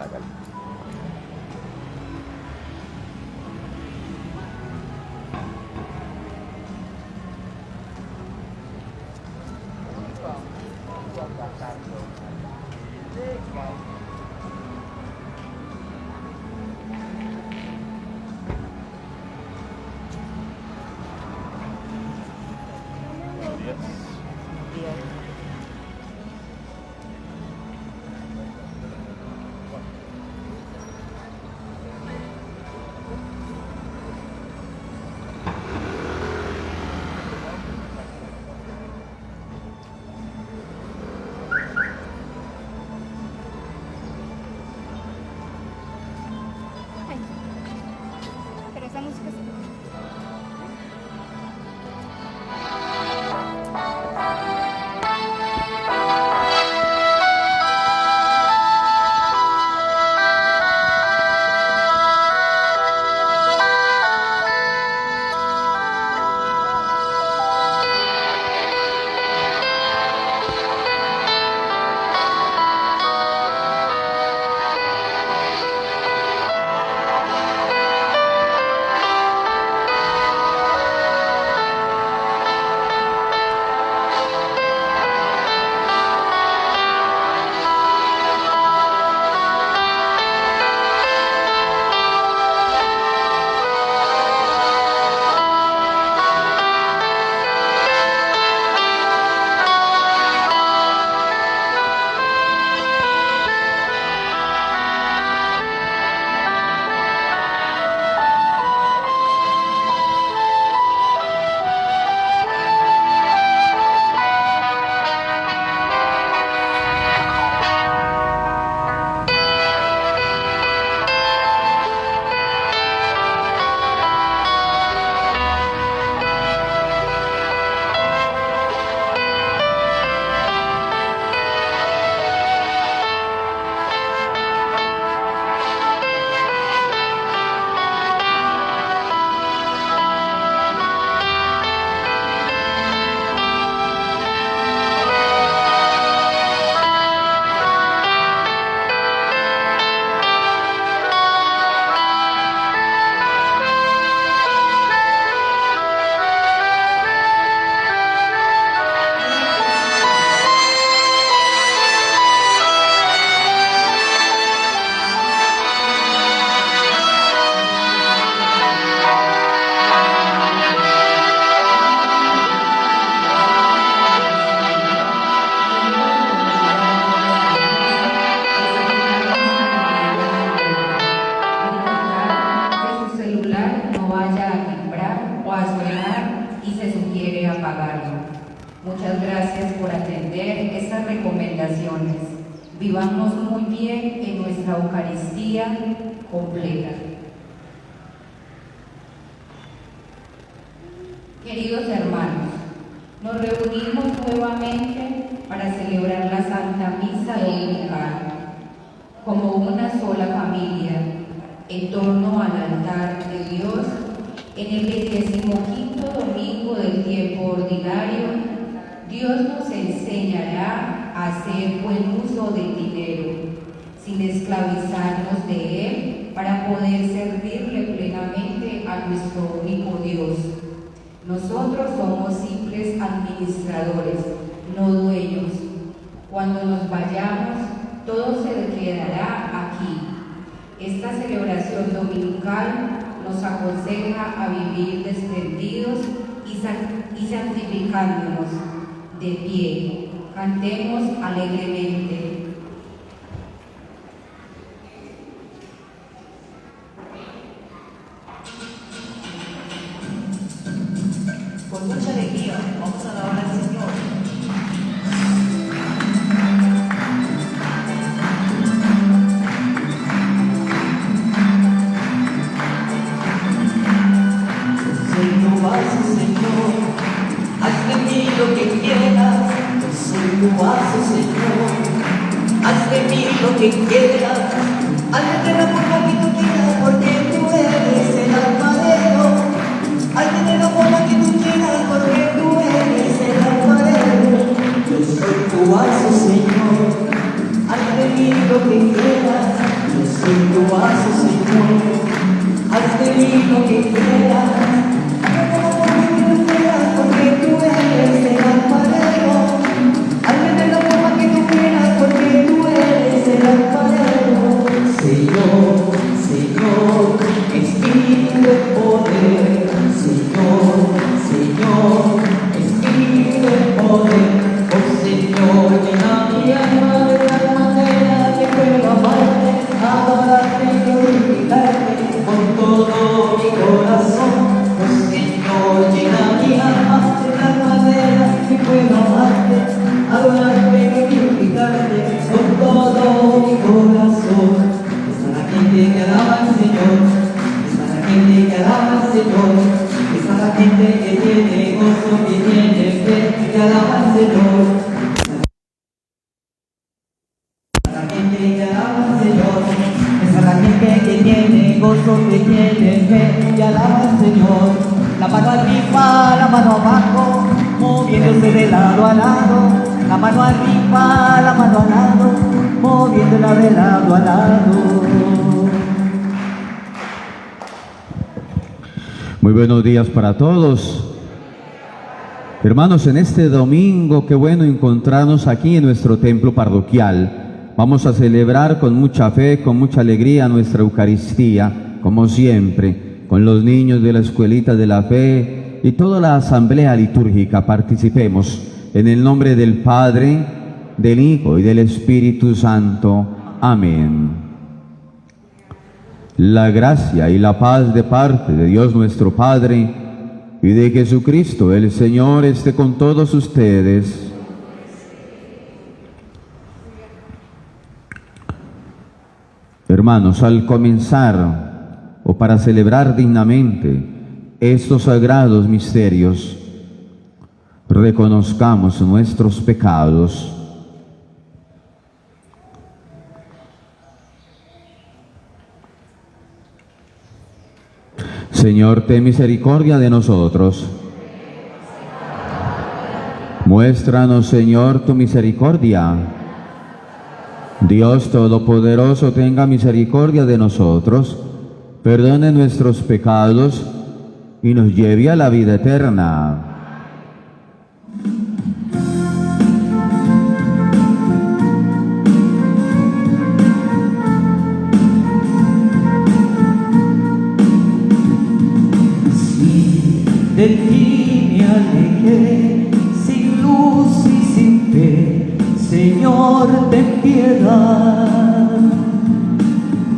Hágale. Ay, pero esa música es... Muchas gracias por atender estas recomendaciones. Vivamos muy bien en nuestra Eucaristía completa. Queridos hermanos, nos reunimos nuevamente para celebrar la Santa Misa Dominical como una sola familia en torno al altar de Dios en el 25º domingo del tiempo ordinario. Dios nos enseñará a hacer buen uso del dinero, sin esclavizarnos de él, para poder servirle plenamente a nuestro único Dios. Nosotros somos simples administradores, no dueños. Cuando nos vayamos, todo se quedará aquí. Esta celebración dominical nos aconseja a vivir desprendidos y santificándonos. De pie, cantemos alegremente. Con mucha alegría vamos a alabar al Señor. Señor, haz de mí lo que quieras. Soy tu vaso, Señor, haz de mí lo que quieras. Hazme de la forma que tú quieras, porque tú eres el alfarero. Hazme de la forma que tú quieras, porque tú eres el alfarero. Yo soy tu vaso, Señor, haz de mí lo que quieras. si tú haces, Señor, haz de mí lo que quieras, porque tú eres el alfarero, hazme de la forma que tú quieras, porque tú eres el alfarero. Señor, Señor, Espíritu de poder, Señor, Señor, Espíritu de poder, oh Señor, llena mi alma de tal manera que pueda amarte, adorarte y glorificarte con todo mi corazón. Oh Señor, llena mi alma de tal manera que pueda amarte, adorarte y glorificarte con todo mi corazón. Está la gente que alaba al Señor, está la gente que alaba al Señor, está la gente que tiene gozo, que tiene fe, que alaba al Señor. Está la gente que alaba al Señor, está la gente que tiene gozo, que tiene fe, que alaba al Señor. La mano arriba, la mano abajo, moviéndose de lado a lado. La mano arriba, la mano al lado, moviéndola de lado a lado. Muy buenos días para todos. Hermanos, en este domingo, qué bueno encontrarnos aquí en nuestro templo parroquial. Vamos a celebrar con mucha fe, con mucha alegría nuestra Eucaristía, como siempre, con los niños de la Escuelita de la Fe y toda la asamblea litúrgica. Participemos en el nombre del Padre, del Hijo y del Espíritu Santo. Amén. La gracia y la paz de parte de Dios nuestro Padre y de Jesucristo el Señor esté con todos ustedes. Hermanos, al comenzar o para celebrar dignamente estos sagrados misterios, reconozcamos nuestros pecados. Señor, ten misericordia de nosotros. Muéstranos, Señor, tu misericordia. Dios Todopoderoso, tenga misericordia de nosotros, perdone nuestros pecados y nos lleve a la vida eterna. De ti me alejé, sin luz y sin fe, Señor, ten piedad.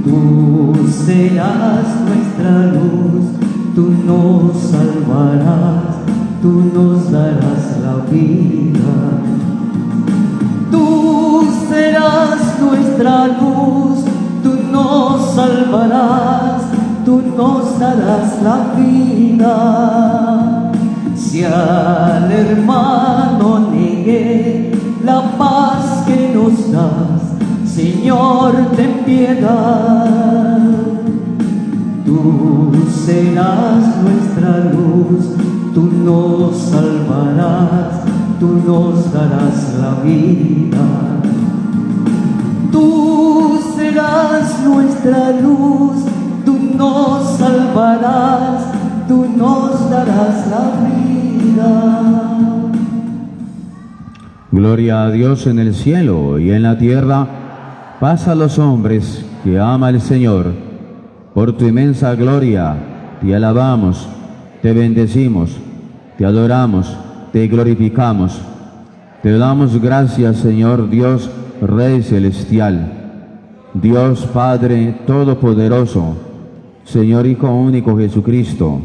Tú serás nuestra luz, tú nos salvarás, tú nos darás la vida. Tú serás nuestra luz, tú nos salvarás, tú nos darás la vida. Si al hermano negué la paz que nos das, Señor, ten piedad. Tú serás nuestra luz, tú nos salvarás, tú nos darás la vida. Tú serás nuestra luz, tú nos salvarás, tú nos darás la vida. Gloria a Dios en el cielo y en la tierra, paz a los hombres que ama el Señor. Por tu inmensa gloria te alabamos, te bendecimos, te adoramos, te glorificamos. Te damos gracias, Señor Dios, Rey celestial, Dios Padre Todopoderoso, Señor Hijo único Jesucristo,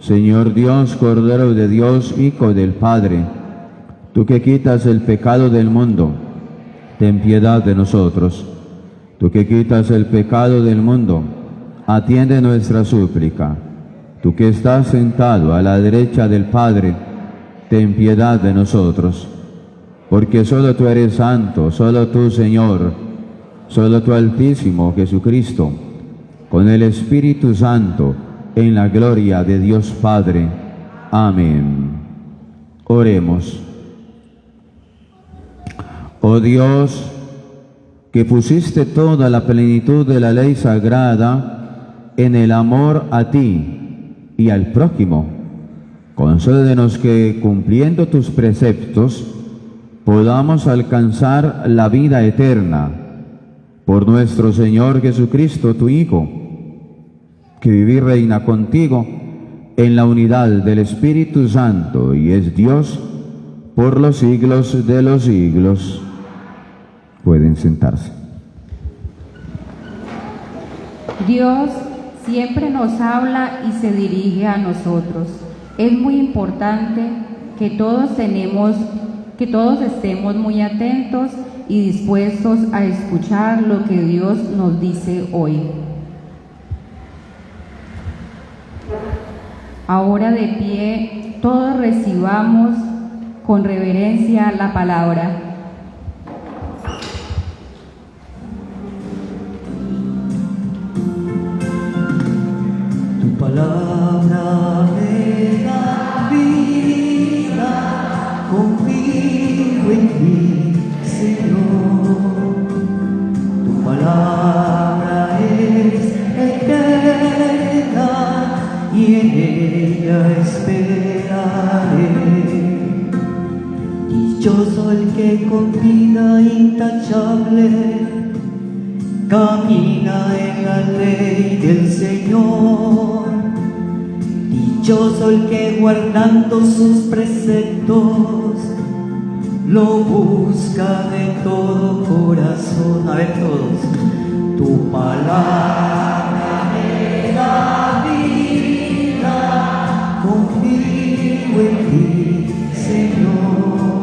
Señor Dios, Cordero de Dios, Hijo del Padre, tú que quitas el pecado del mundo, ten piedad de nosotros. Tú que quitas el pecado del mundo, atiende nuestra súplica. Tú que estás sentado a la derecha del Padre, ten piedad de nosotros. Porque solo tú eres santo, solo tú, Señor, solo tú, Altísimo Jesucristo, con el Espíritu Santo, en la gloria de Dios Padre. Amén. Oremos. Oh Dios, que pusiste toda la plenitud de la ley sagrada en el amor a ti y al prójimo, concédenos que, cumpliendo tus preceptos, podamos alcanzar la vida eterna. Por nuestro Señor Jesucristo, tu Hijo, que vive y reina contigo en la unidad del Espíritu Santo y es Dios por los siglos de los siglos. Pueden sentarse. Dios siempre nos habla y se dirige a nosotros. Es muy importante que todos estemos muy atentos y dispuestos a escuchar lo que Dios nos dice hoy. Ahora de pie, todos recibamos con reverencia la palabra. Tu palabra me da vida, confío en ti, Señor. Tu palabra es eterna y en ella esperaré. Dichoso el que con vida intachable camina en la ley del Señor. Dichoso el que guardando sus preceptos lo busca de todo corazón. A ver todos. Tu palabra me da vida, confío en ti, Señor.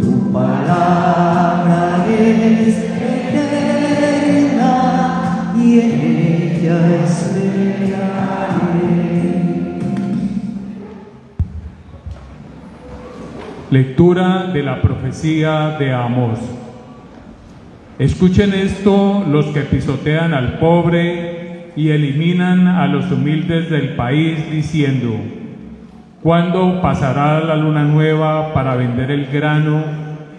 Tu palabra es eterna y en ella esperaré. Lectura de la profecía de Amós. Escuchen esto los que pisotean al pobre y eliminan a los humildes del país, diciendo: ¿cuándo pasará la luna nueva para vender el grano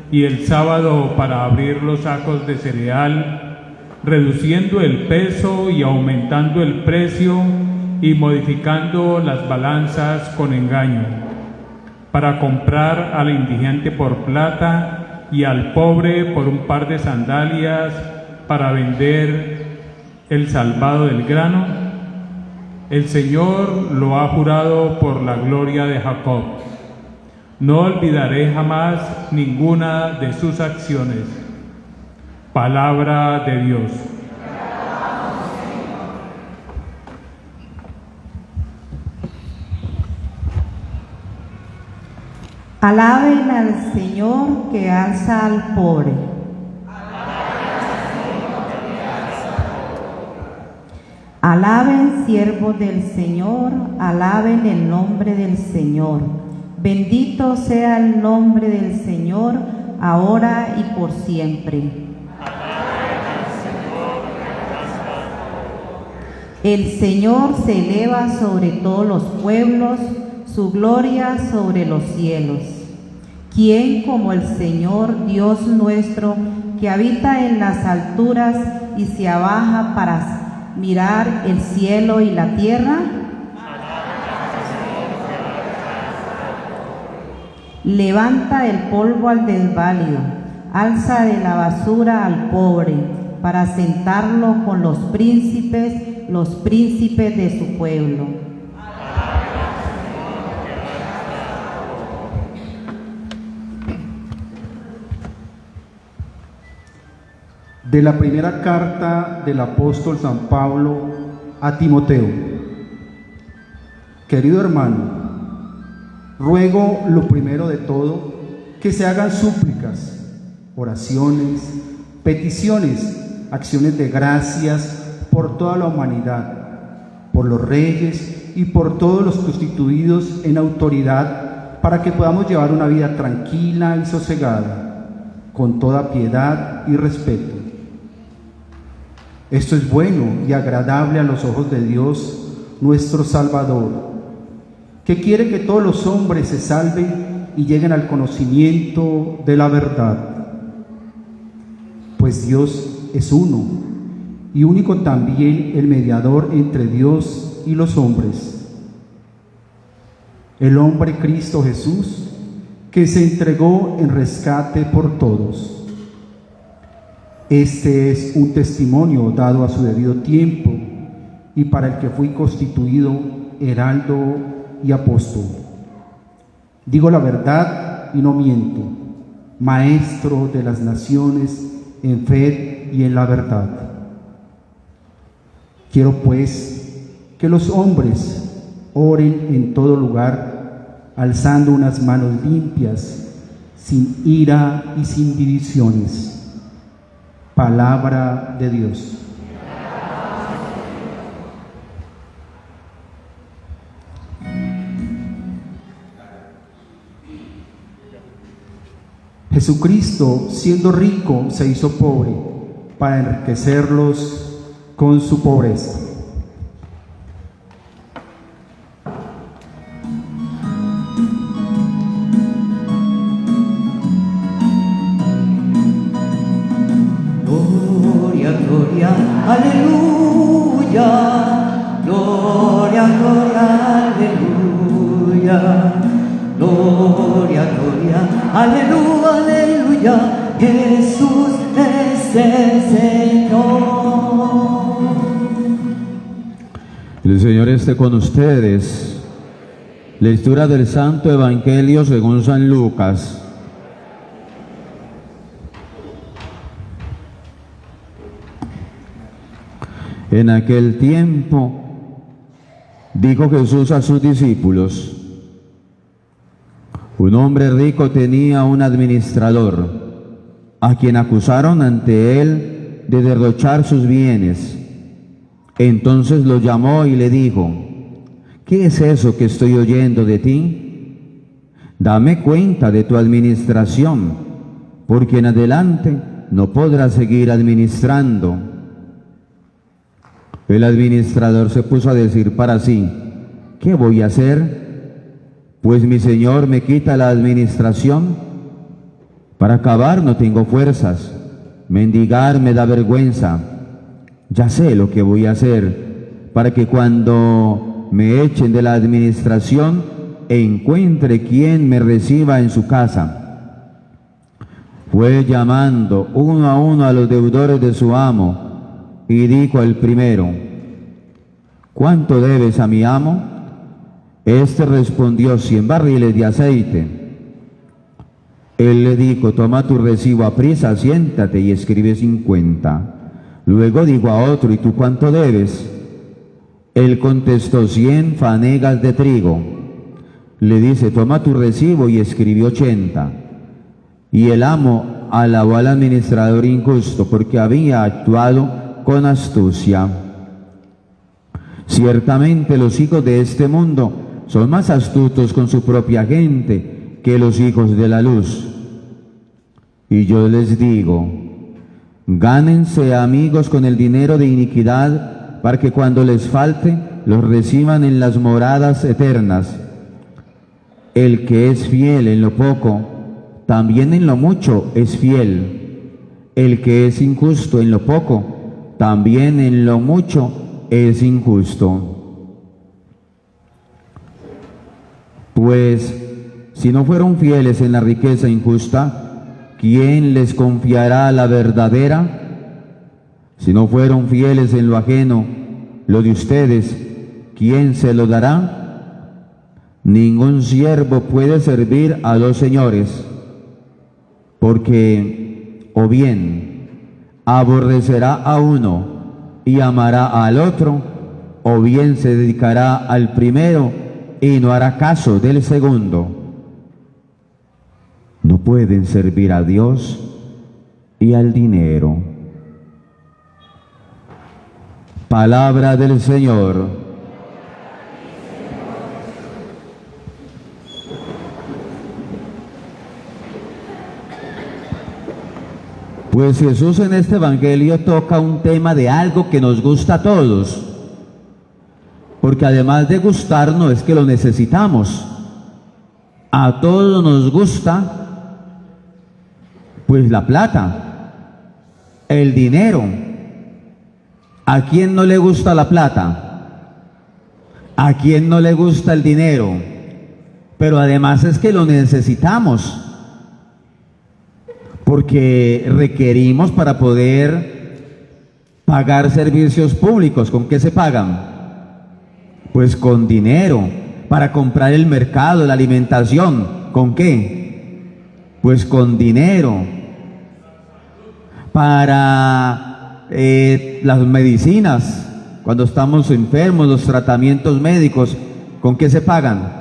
y el sábado para abrir los sacos de cereal, reduciendo el peso y aumentando el precio y modificando las balanzas con engaño, para comprar al indigente por plata y al pobre por un par de sandalias, para vender el salvado del grano? El Señor lo ha jurado por la gloria de Jacob. No olvidaré jamás ninguna de sus acciones. Palabra de Dios. Alaben al Señor que alza al pobre. Alaben siervos del Señor, alaben el nombre del Señor. Bendito sea el nombre del Señor, ahora y por siempre. El Señor se eleva sobre todos los pueblos, su gloria sobre los cielos. ¿Quién como el Señor Dios nuestro, que habita en las alturas y se abaja para mirar el cielo y la tierra? Levanta el polvo al desválido, alza de la basura al pobre, para sentarlo con los príncipes de su pueblo. De la primera carta del apóstol San Pablo a Timoteo. Querido hermano, ruego lo primero de todo que se hagan súplicas, oraciones, peticiones, acciones de gracias por toda la humanidad, por los reyes y por todos los constituidos en autoridad, para que podamos llevar una vida tranquila y sosegada, con toda piedad y respeto. Esto es bueno y agradable a los ojos de Dios, nuestro Salvador, que quiere que todos los hombres se salven y lleguen al conocimiento de la verdad. pues Dios es uno, y único también el mediador entre Dios y los hombres, el hombre Cristo Jesús, que se entregó en rescate por todos. Este es un testimonio dado a su debido tiempo, y para el que fui constituido heraldo y apóstol. Digo la verdad y no miento, maestro de las naciones en fe y en la verdad. Quiero pues que los hombres oren en todo lugar, alzando unas manos limpias, sin ira y sin divisiones. Palabra de Dios. Jesucristo, siendo rico, se hizo pobre para enriquecerlos con su pobreza. Gloria, gloria, aleluya. Gloria, gloria, aleluya. Gloria, gloria, aleluya, aleluya. Jesús es el Señor. El Señor esté con ustedes. Lectura del Santo Evangelio según San Lucas. En aquel tiempo dijo Jesús a sus discípulos: un hombre rico tenía un administrador, a quien acusaron ante él de derrochar sus bienes. Entonces lo llamó y le dijo: ¿qué es eso que estoy oyendo de ti? Dame cuenta de tu administración, porque en adelante no podrás seguir administrando. El administrador se puso a decir para sí: ¿qué voy a hacer? Pues mi señor me quita la administración. Para acabar no tengo fuerzas, mendigar me da vergüenza. Ya sé lo que voy a hacer, para que cuando me echen de la administración, encuentre quien me reciba en su casa. Fue llamando uno a uno a los deudores de su amo, y dijo al primero: ¿cuánto debes a mi amo? Este respondió: 100 barriles de aceite. Él le dijo: toma tu recibo aprisa, siéntate y escribe 50. Luego dijo a otro: ¿y tú cuánto debes? Él contestó: 100 fanegas de trigo. Le dice: toma tu recibo y escribe 80. Y el amo alabó al administrador injusto porque había actuado con astucia. Ciertamente los hijos de este mundo son más astutos con su propia gente que los hijos de la luz. Y yo les digo: gánense amigos con el dinero de iniquidad, para que cuando les falte, los reciban en las moradas eternas. El que es fiel en lo poco, también en lo mucho es fiel. El que es injusto en lo poco, también en lo mucho es injusto. Pues, si no fueron fieles en la riqueza injusta, ¿quién les confiará la verdadera? Si no fueron fieles en lo ajeno, lo de ustedes, ¿quién se lo dará? Ningún siervo puede servir a dos señores, porque o bien aborrecerá a uno y amará al otro, o bien se dedicará al primero y no hará caso del segundo. No pueden servir a Dios y al dinero. Palabra del Señor. Pues Jesús en este Evangelio toca un tema de algo que nos gusta a todos, porque además de gustarnos es que lo necesitamos. A todos nos gusta, pues la plata. El dinero. ¿A quién no le gusta la plata? ¿A quién no le gusta el dinero? Pero además es que lo necesitamos, porque requerimos para poder pagar servicios públicos. ¿Con qué se pagan? Pues con dinero. Para comprar el mercado, la alimentación, ¿con qué? Pues con dinero. Para las medicinas, cuando estamos enfermos, los tratamientos médicos, ¿con qué se pagan?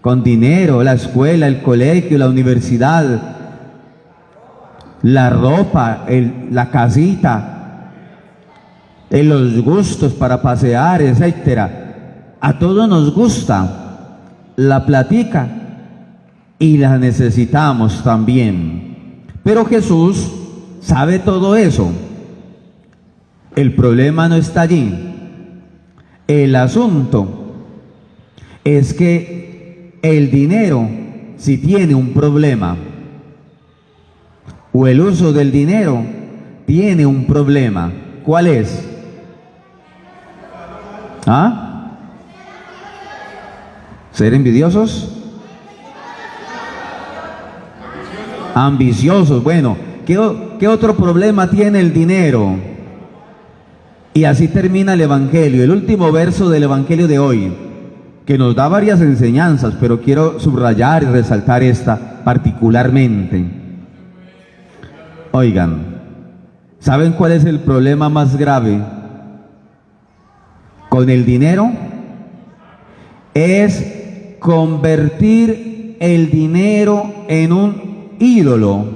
Con dinero. La escuela, el colegio, la universidad, la ropa, la casita, los gustos para pasear, etcétera. A todos nos gusta la platica y la necesitamos también. Pero Jesús sabe todo eso. El problema no está allí. El asunto es que el dinero, si tiene un problema, o el uso del dinero tiene un problema, ¿cuál es? ¿Ah? ¿Ser envidiosos? Ambiciosos. Bueno, ¿qué otro problema tiene el dinero? Y así termina el Evangelio, el último verso del Evangelio de hoy, que nos da varias enseñanzas, pero quiero subrayar y resaltar esta particularmente. Oigan, ¿saben cuál es el problema más grave con el dinero? Es convertir el dinero en un ídolo,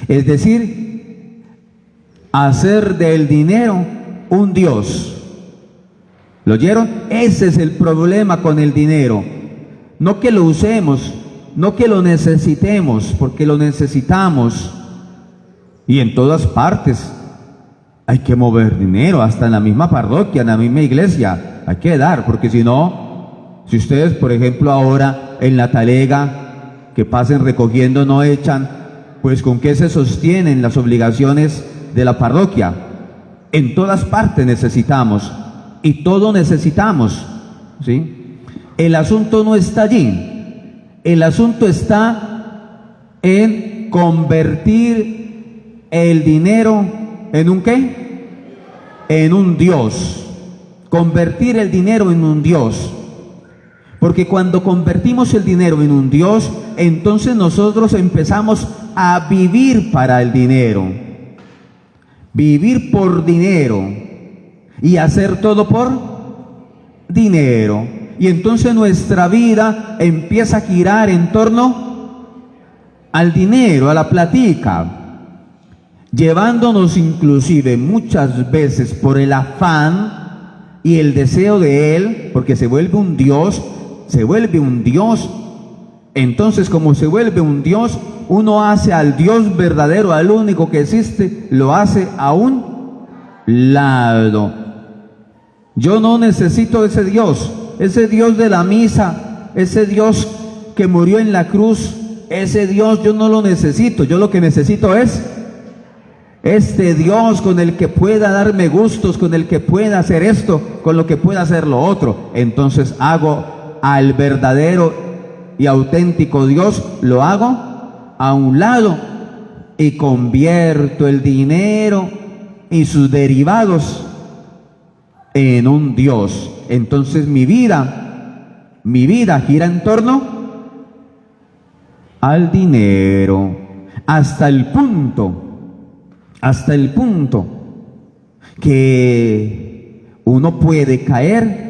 es decir, hacer del dinero un Dios. ¿Lo oyeron? Ese es el problema con el dinero. No que lo usemos, no que lo necesitemos, porque lo necesitamos. Y en todas partes hay que mover dinero, hasta en la misma parroquia, en la misma iglesia, hay que dar, porque si no, si ustedes, por ejemplo, ahora en la talega, que pasen recogiendo, no echan, pues ¿con qué se sostienen las obligaciones de la parroquia? En todas partes necesitamos, y todo necesitamos, ¿sí? El asunto no está allí, el asunto está en convertir el dinero ¿en un qué? En un Dios. Convertir el dinero en un Dios. Porque cuando convertimos el dinero en un Dios, entonces nosotros empezamos a vivir para el dinero. Vivir por dinero. Y hacer todo por dinero. Y entonces nuestra vida empieza a girar en torno al dinero, a la platica, llevándonos inclusive muchas veces por el afán y el deseo de él, porque se vuelve un Dios. Entonces, como se vuelve un Dios, uno hace al Dios verdadero, al único que existe, lo hace a un lado. Yo no necesito ese Dios de la misa, ese Dios que murió en la cruz, ese Dios yo no lo necesito. Yo lo que necesito es este Dios con el que pueda darme gustos, con el que pueda hacer esto, con lo que pueda hacer lo otro. Entonces hago al verdadero y auténtico Dios, lo hago a un lado y convierto el dinero y sus derivados en un Dios. Entonces mi vida gira en torno al dinero, hasta el punto que uno puede caer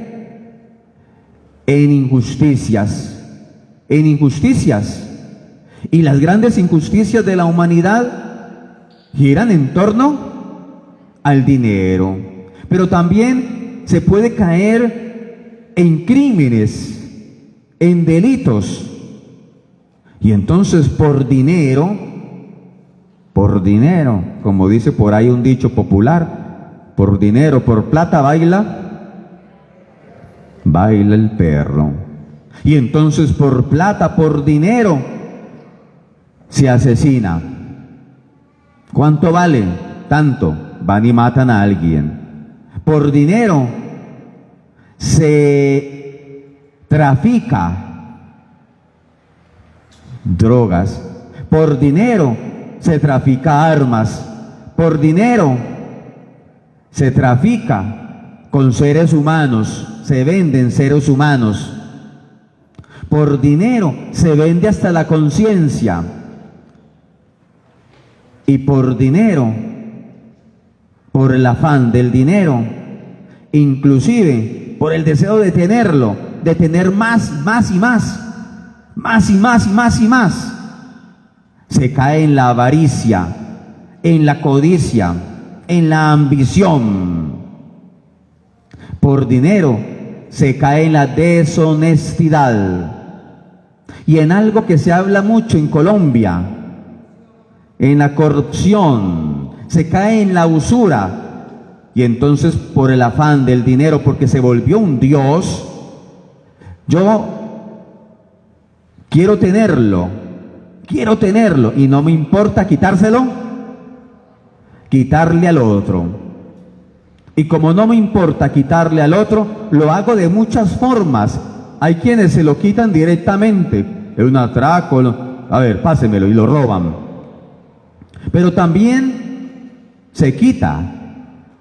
en injusticias, y las grandes injusticias de la humanidad giran en torno al dinero. Pero también se puede caer en crímenes, en delitos, y entonces por dinero, como dice por ahí un dicho popular, por dinero, por plata baila el perro. Y entonces por plata, por dinero, se asesina. ¿Cuánto vale? Tanto. Van y matan a alguien. Por dinero se trafica drogas. Por dinero se trafica armas. Por dinero se trafica con seres humanos. Se venden seres humanos. Por dinero se vende hasta la conciencia. Y por dinero, por el afán del dinero, inclusive por el deseo de tenerlo, de tener más y más, se cae en la avaricia, en la codicia, en la ambición. Por dinero se cae en la deshonestidad y en algo que se habla mucho en Colombia, en la corrupción. Se cae en la usura y entonces por el afán del dinero, porque se volvió un Dios, yo quiero tenerlo y no me importa quitárselo, quitarle al otro. Y como no me importa quitarle al otro, lo hago de muchas formas. Hay quienes se lo quitan directamente, es un atraco, a ver, pásemelo, y lo roban. Pero también se quita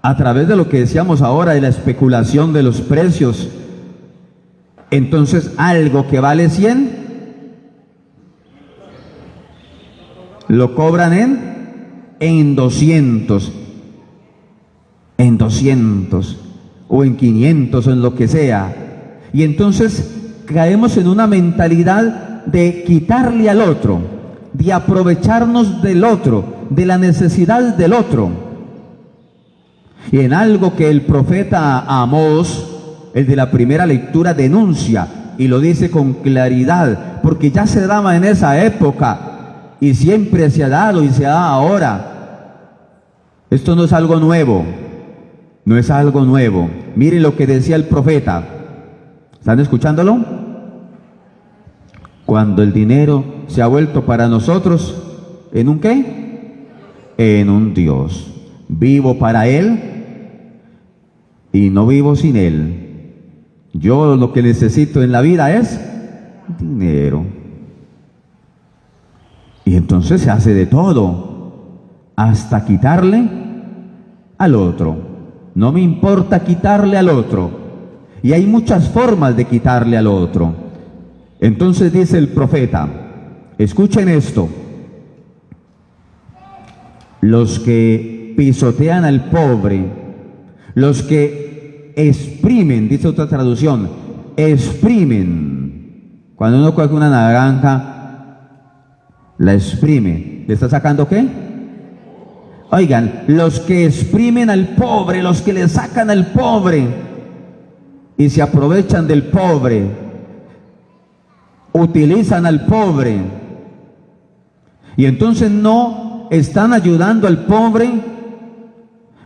a través de lo que decíamos ahora, de la especulación de los precios. Entonces algo que vale 100 lo cobran en 200, o en 500, o en lo que sea. Y entonces caemos en una mentalidad de quitarle al otro, de aprovecharnos del otro, de la necesidad del otro. Y en algo que el profeta Amós, el de la primera lectura, denuncia y lo dice con claridad, porque ya se daba en esa época y siempre se ha dado y se da ahora. Esto no es algo nuevo, no es algo nuevo. Miren lo que decía el profeta. ¿Están escuchándolo? Cuando el dinero se ha vuelto para nosotros, ¿en un qué? En un Dios. Vivo para Él y no vivo sin Él. Yo lo que necesito en la vida es dinero. Y entonces se hace de todo, hasta quitarle al otro. No me importa quitarle al otro. Y hay muchas formas de quitarle al otro. Entonces dice el profeta, escuchen esto: los que pisotean al pobre, los que exprimen, dice otra traducción, exprimen. Cuando uno coge una naranja, la exprime, ¿le está sacando qué? Oigan, los que exprimen al pobre, los que le sacan al pobre y se aprovechan del pobre, utilizan al pobre, y entonces no están ayudando al pobre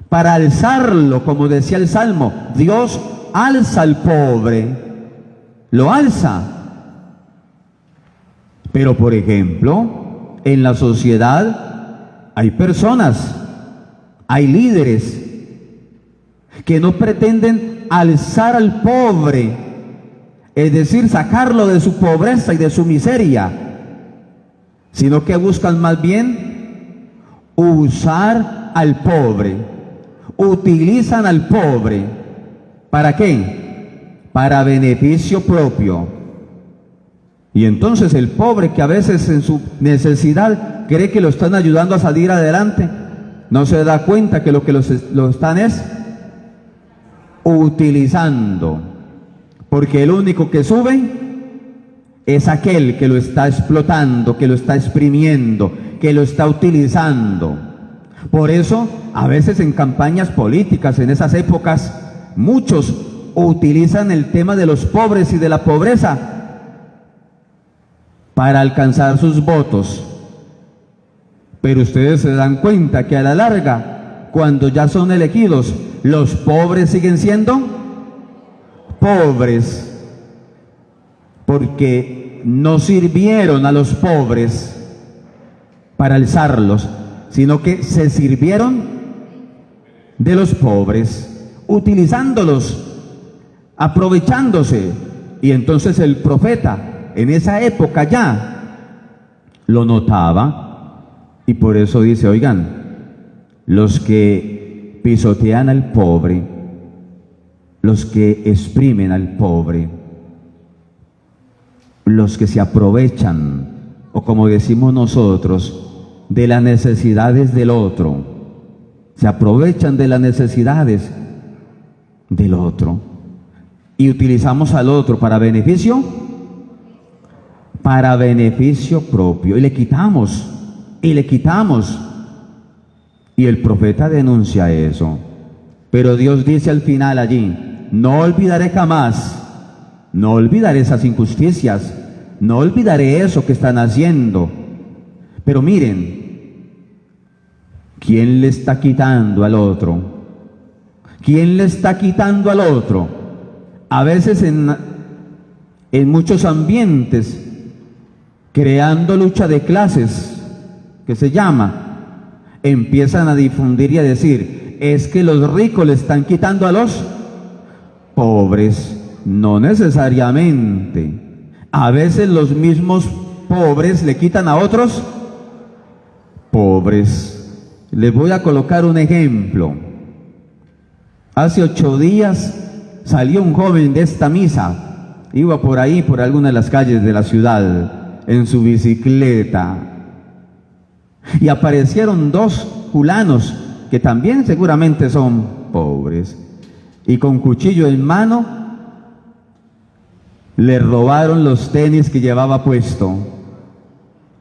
para alzarlo, como decía el Salmo. Dios alza al pobre, lo alza. Pero por ejemplo, en la sociedad hay personas, hay líderes que no pretenden alzar al pobre, es decir, sacarlo de su pobreza y de su miseria, sino que buscan más bien usar al pobre, utilizan al pobre. ¿Para qué? Para beneficio propio. Y entonces el pobre, que a veces en su necesidad cree que lo están ayudando a salir adelante, no se da cuenta que lo que lo están es utilizando, porque el único que sube es aquel que lo está explotando, que lo está exprimiendo, que lo está utilizando. Por eso, a veces en campañas políticas, en esas épocas, muchos utilizan el tema de los pobres y de la pobreza para alcanzar sus votos. Pero ustedes se dan cuenta que a la larga, cuando ya son elegidos, los pobres siguen siendo pobres, porque no sirvieron a los pobres para alzarlos, sino que se sirvieron de los pobres, utilizándolos, aprovechándose. Y entonces el profeta en esa época ya lo notaba, y por eso dice, oigan, los que pisotean al pobre, los que exprimen al pobre, los que se aprovechan, o como decimos nosotros, de las necesidades del otro, se aprovechan de las necesidades del otro, y utilizamos al otro para beneficio propio, y le quitamos, y el profeta denuncia eso. Pero Dios dice al final allí, no olvidaré jamás, no olvidaré esas injusticias, no olvidaré eso que están haciendo. Pero miren, ¿quién le está quitando al otro? ¿Quién le está quitando al otro? A veces en muchos ambientes, creando lucha de clases, que se llama, empiezan a difundir y a decir, es que los ricos le están quitando a los pobres. No necesariamente. A veces los mismos pobres le quitan a otros pobres. Les voy a colocar un ejemplo. Hace 8 días salió un joven de esta misa, iba por ahí, por alguna de las calles de la ciudad, en su bicicleta, y aparecieron 2 fulanos, que también seguramente son pobres, y con cuchillo en mano, le robaron los tenis que llevaba puesto.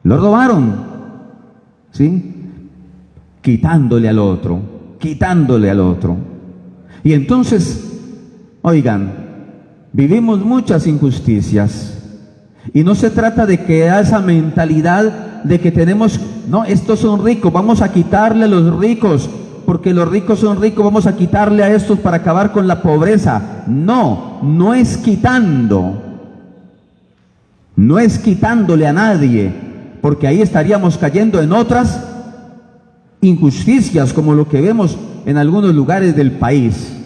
Lo robaron, ¿sí? Quitándole al otro. Y entonces, oigan, vivimos muchas injusticias, y no se trata de que haya esa mentalidad de que tenemos, no, estos son ricos, vamos a quitarle a los ricos, porque los ricos son ricos, vamos a quitarle a estos para acabar con la pobreza. No, no es quitando, no es quitándole a nadie, porque ahí estaríamos cayendo en otras injusticias, como lo que vemos en algunos lugares del país,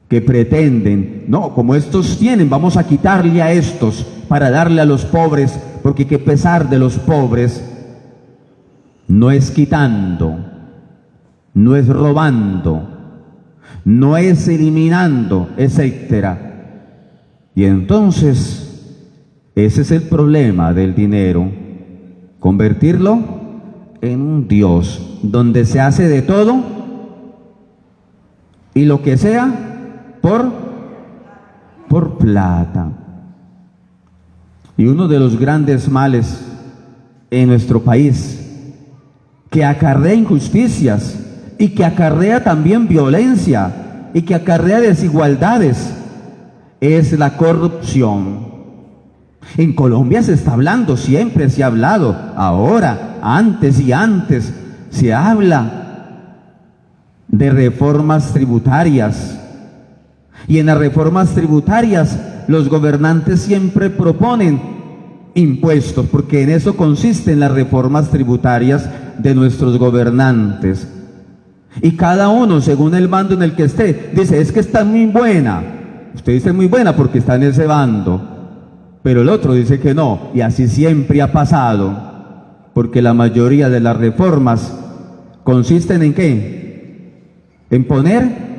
que pretenden, no, como estos tienen, vamos a quitarle a estos para darle a los pobres, porque qué pesar de los pobres. No es quitando, no es robando, no es eliminando, etcétera. Y entonces, ese es el problema del dinero, convertirlo en un Dios, donde se hace de todo y lo que sea por plata. Y uno de los grandes males en nuestro país, que acarrea injusticias y que acarrea también violencia y que acarrea desigualdades, es la corrupción. En Colombia se está hablando, siempre se ha hablado, ahora, antes se habla de reformas tributarias. Y en las reformas tributarias los gobernantes siempre proponen impuestos, porque en eso consisten las reformas tributarias de nuestros gobernantes. Y cada uno, según el bando en el que esté, dice, es que está muy buena. Usted dice muy buena porque está en ese bando, pero el otro dice que no, y así siempre ha pasado, porque la mayoría de las reformas consisten en ¿qué? En poner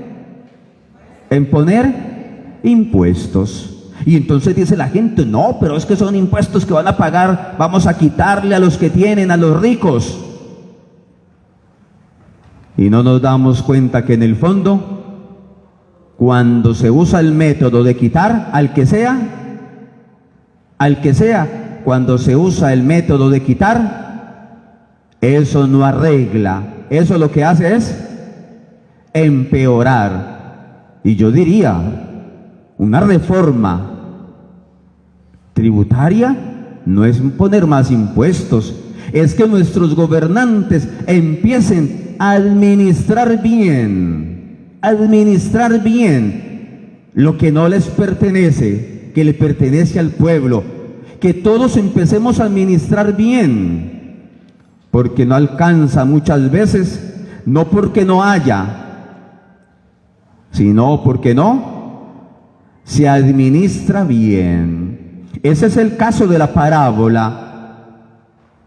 impuestos. Y entonces dice la gente, no, pero es que son impuestos que van a pagar, vamos a quitarle a los que tienen, a los ricos. Y no nos damos cuenta que en el fondo, cuando se usa el método de quitar al que sea, cuando se usa el método de quitar, eso no arregla, eso lo que hace es empeorar. Y yo diría, una reforma tributaria no es poner más impuestos, es que nuestros gobernantes empiecen a administrar bien lo que no les pertenece, que le pertenece al pueblo, que todos empecemos a administrar bien, porque no alcanza muchas veces, no porque no haya, sino porque no se administra bien. Ese es el caso de la parábola,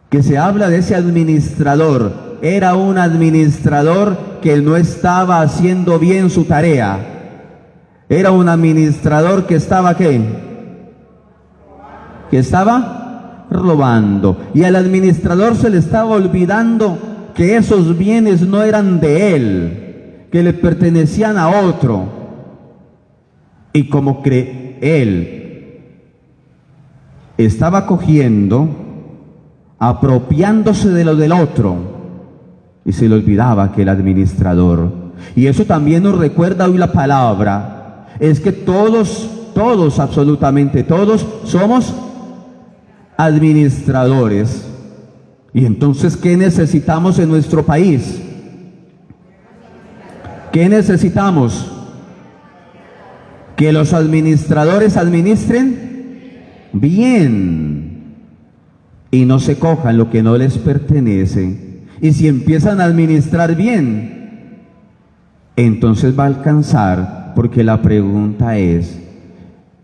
que se habla de ese administrador. Era un administrador que no estaba haciendo bien su tarea. Era un administrador que estaba, ¿qué? Que estaba robando. Y al administrador se le estaba olvidando que esos bienes no eran de él, que le pertenecían a otro. Y como que él estaba cogiendo, apropiándose de lo del otro, y se le olvidaba que el administrador. Y eso también nos recuerda hoy la palabra. Es que todos, absolutamente todos, somos administradores. Y entonces, ¿qué necesitamos en nuestro país? ¿Qué necesitamos? Que los administradores administren bien y no se cojan lo que no les pertenece. Y si empiezan a administrar bien, entonces va a alcanzar. Porque la pregunta es,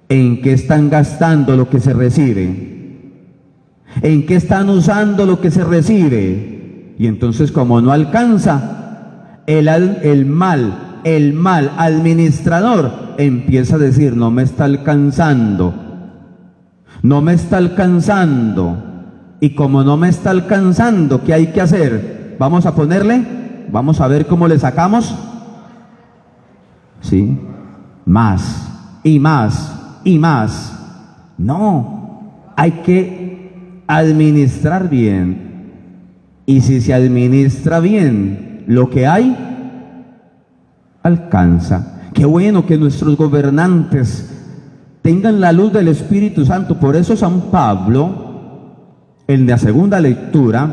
¿en qué están gastando lo que se recibe? ¿En qué están usando lo que se recibe? Y entonces, como no alcanza, el mal administrador empieza a decir, no me está alcanzando, no me está alcanzando. Y como no me está alcanzando, ¿qué hay que hacer? Vamos a ponerle, vamos a ver cómo le sacamos. ¿Sí? Más y más y más. No, hay que administrar bien. Y si se administra bien lo que hay, alcanza. Qué bueno que nuestros gobernantes tengan la luz del Espíritu Santo. Por eso San Pablo, en la segunda lectura,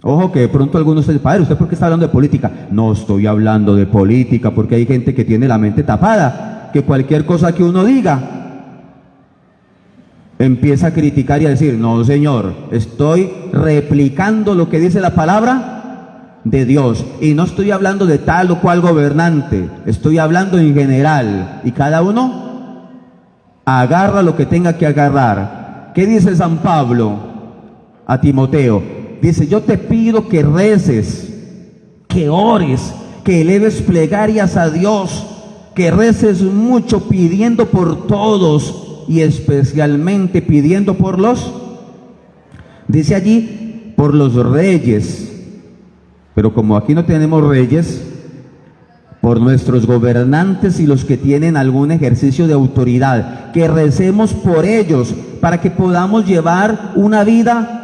ojo que de pronto algunos dicen, padre, ¿usted por qué está hablando de política? No estoy hablando de política, porque hay gente que tiene la mente tapada, que cualquier cosa que uno diga, empieza a criticar y a decir, no señor, estoy replicando lo que dice la palabra de Dios, y no estoy hablando de tal o cual gobernante, estoy hablando en general, y cada uno agarra lo que tenga que agarrar. ¿Qué dice San Pablo a Timoteo? Dice, yo te pido que reces, que ores, que eleves plegarias a Dios, que reces mucho pidiendo por todos y especialmente pidiendo por los, dice allí, por los reyes. Pero como aquí no tenemos reyes, por nuestros gobernantes y los que tienen algún ejercicio de autoridad, que recemos por ellos para que podamos llevar una vida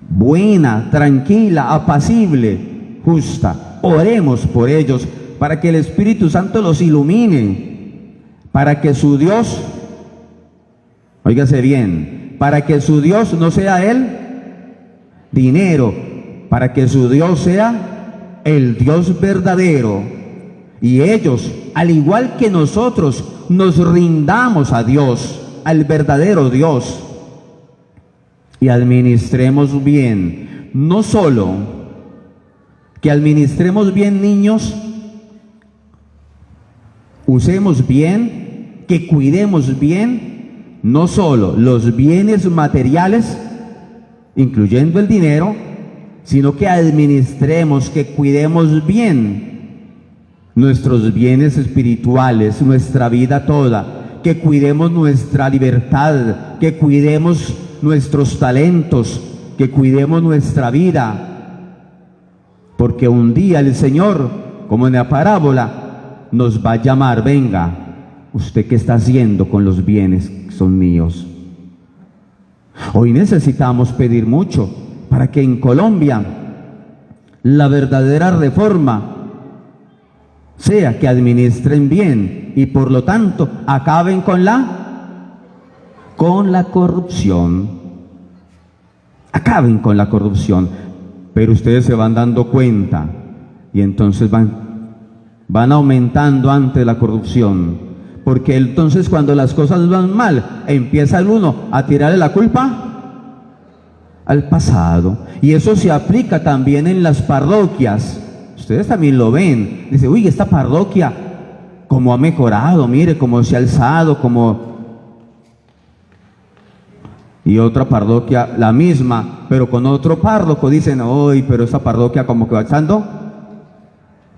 buena, tranquila, apacible, justa. Oremos por ellos para que el Espíritu Santo los ilumine, para que su Dios, óigase bien, para que su Dios no sea el dinero, para que su Dios sea el Dios verdadero. Y ellos, al igual que nosotros, nos rindamos a Dios, al verdadero Dios, y administremos bien. No solo que administremos bien, niños, usemos bien, que cuidemos bien, no solo los bienes materiales, incluyendo el dinero, sino que administremos, que cuidemos bien nuestros bienes espirituales, nuestra vida toda, que cuidemos nuestra libertad, que cuidemos nuestros talentos, que cuidemos nuestra vida, porque un día el Señor, como en la parábola, nos va a llamar, venga, ¿usted qué está haciendo con los bienes que son míos? Hoy necesitamos pedir mucho para que en Colombia la verdadera reforma sea que administren bien y por lo tanto acaben con la corrupción. Acaben con la corrupción. Pero ustedes se van dando cuenta y entonces van aumentando ante la corrupción. Porque entonces cuando las cosas van mal, empieza el uno a tirarle la culpa al pasado. Y eso se aplica también en las parroquias. Ustedes también lo ven. Dice, uy, esta parroquia, cómo ha mejorado, mire, cómo se ha alzado, como... Y otra parroquia, la misma, pero con otro párroco, dicen, uy, pero esta parroquia como que va echando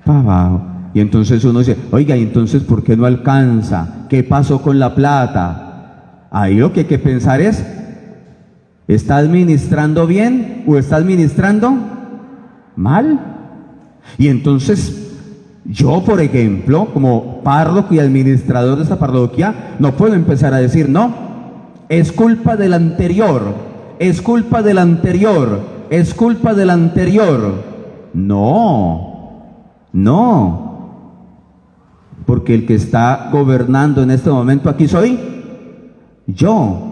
para abajo. Y entonces uno dice, oiga, ¿y entonces por qué no alcanza? ¿Qué pasó con la plata? Ahí lo que hay que pensar es, ¿está administrando bien o está administrando mal? Y entonces, yo, por ejemplo, como párroco y administrador de esta parroquia, no puedo empezar a decir, no, es culpa del anterior, es culpa del anterior, es culpa del anterior. No, no, porque el que está gobernando en este momento aquí soy yo.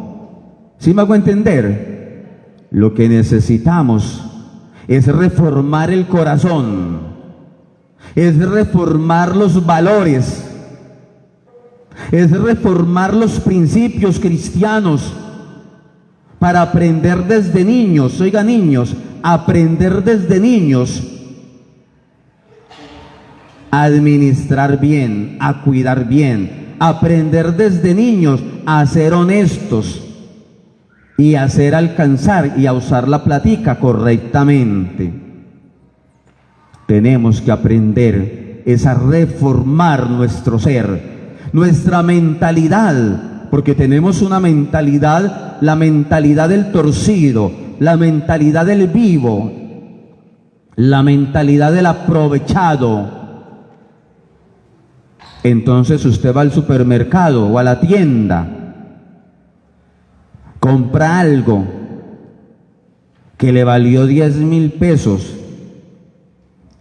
¿Sí me hago entender? Lo que necesitamos es reformar el corazón, es reformar los valores, es reformar los principios cristianos para aprender desde niños, oiga niños, aprender desde niños a administrar bien, a cuidar bien, aprender desde niños a ser honestos y a hacer alcanzar y a usar la platica correctamente. Tenemos que aprender es a reformar nuestro ser, nuestra mentalidad, porque tenemos una mentalidad, la mentalidad del torcido, la mentalidad del vivo, la mentalidad del aprovechado. Entonces usted va al supermercado o a la tienda, compra algo que le valió 10.000 pesos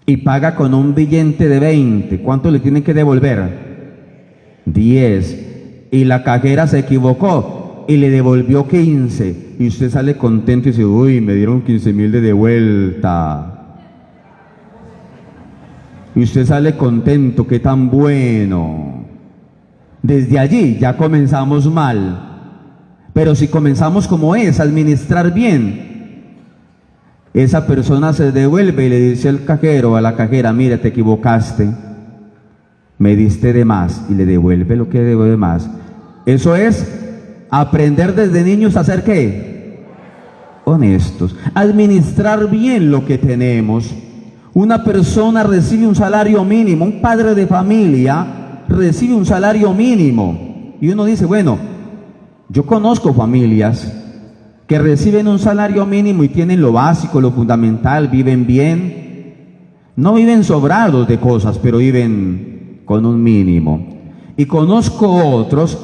y paga con un billete de 20. ¿Cuánto le tienen que devolver? 10. Y la cajera se equivocó y le devolvió 15. Y usted sale contento y dice, uy, me dieron 15.000 de vuelta. Y usted sale contento, qué tan bueno. Desde allí ya comenzamos mal. Pero si comenzamos como es, a administrar bien, esa persona se devuelve y le dice al cajero o a la cajera, mira, te equivocaste, me diste de más, y le devuelve lo que debo de más. Eso es aprender desde niños a ser ¿qué? Honestos, administrar bien lo que tenemos. Una persona recibe un salario mínimo, un padre de familia recibe un salario mínimo, y uno dice, bueno, yo conozco familias que reciben un salario mínimo y tienen lo básico, lo fundamental, viven bien, no viven sobrados de cosas, pero viven con un mínimo. Y conozco otros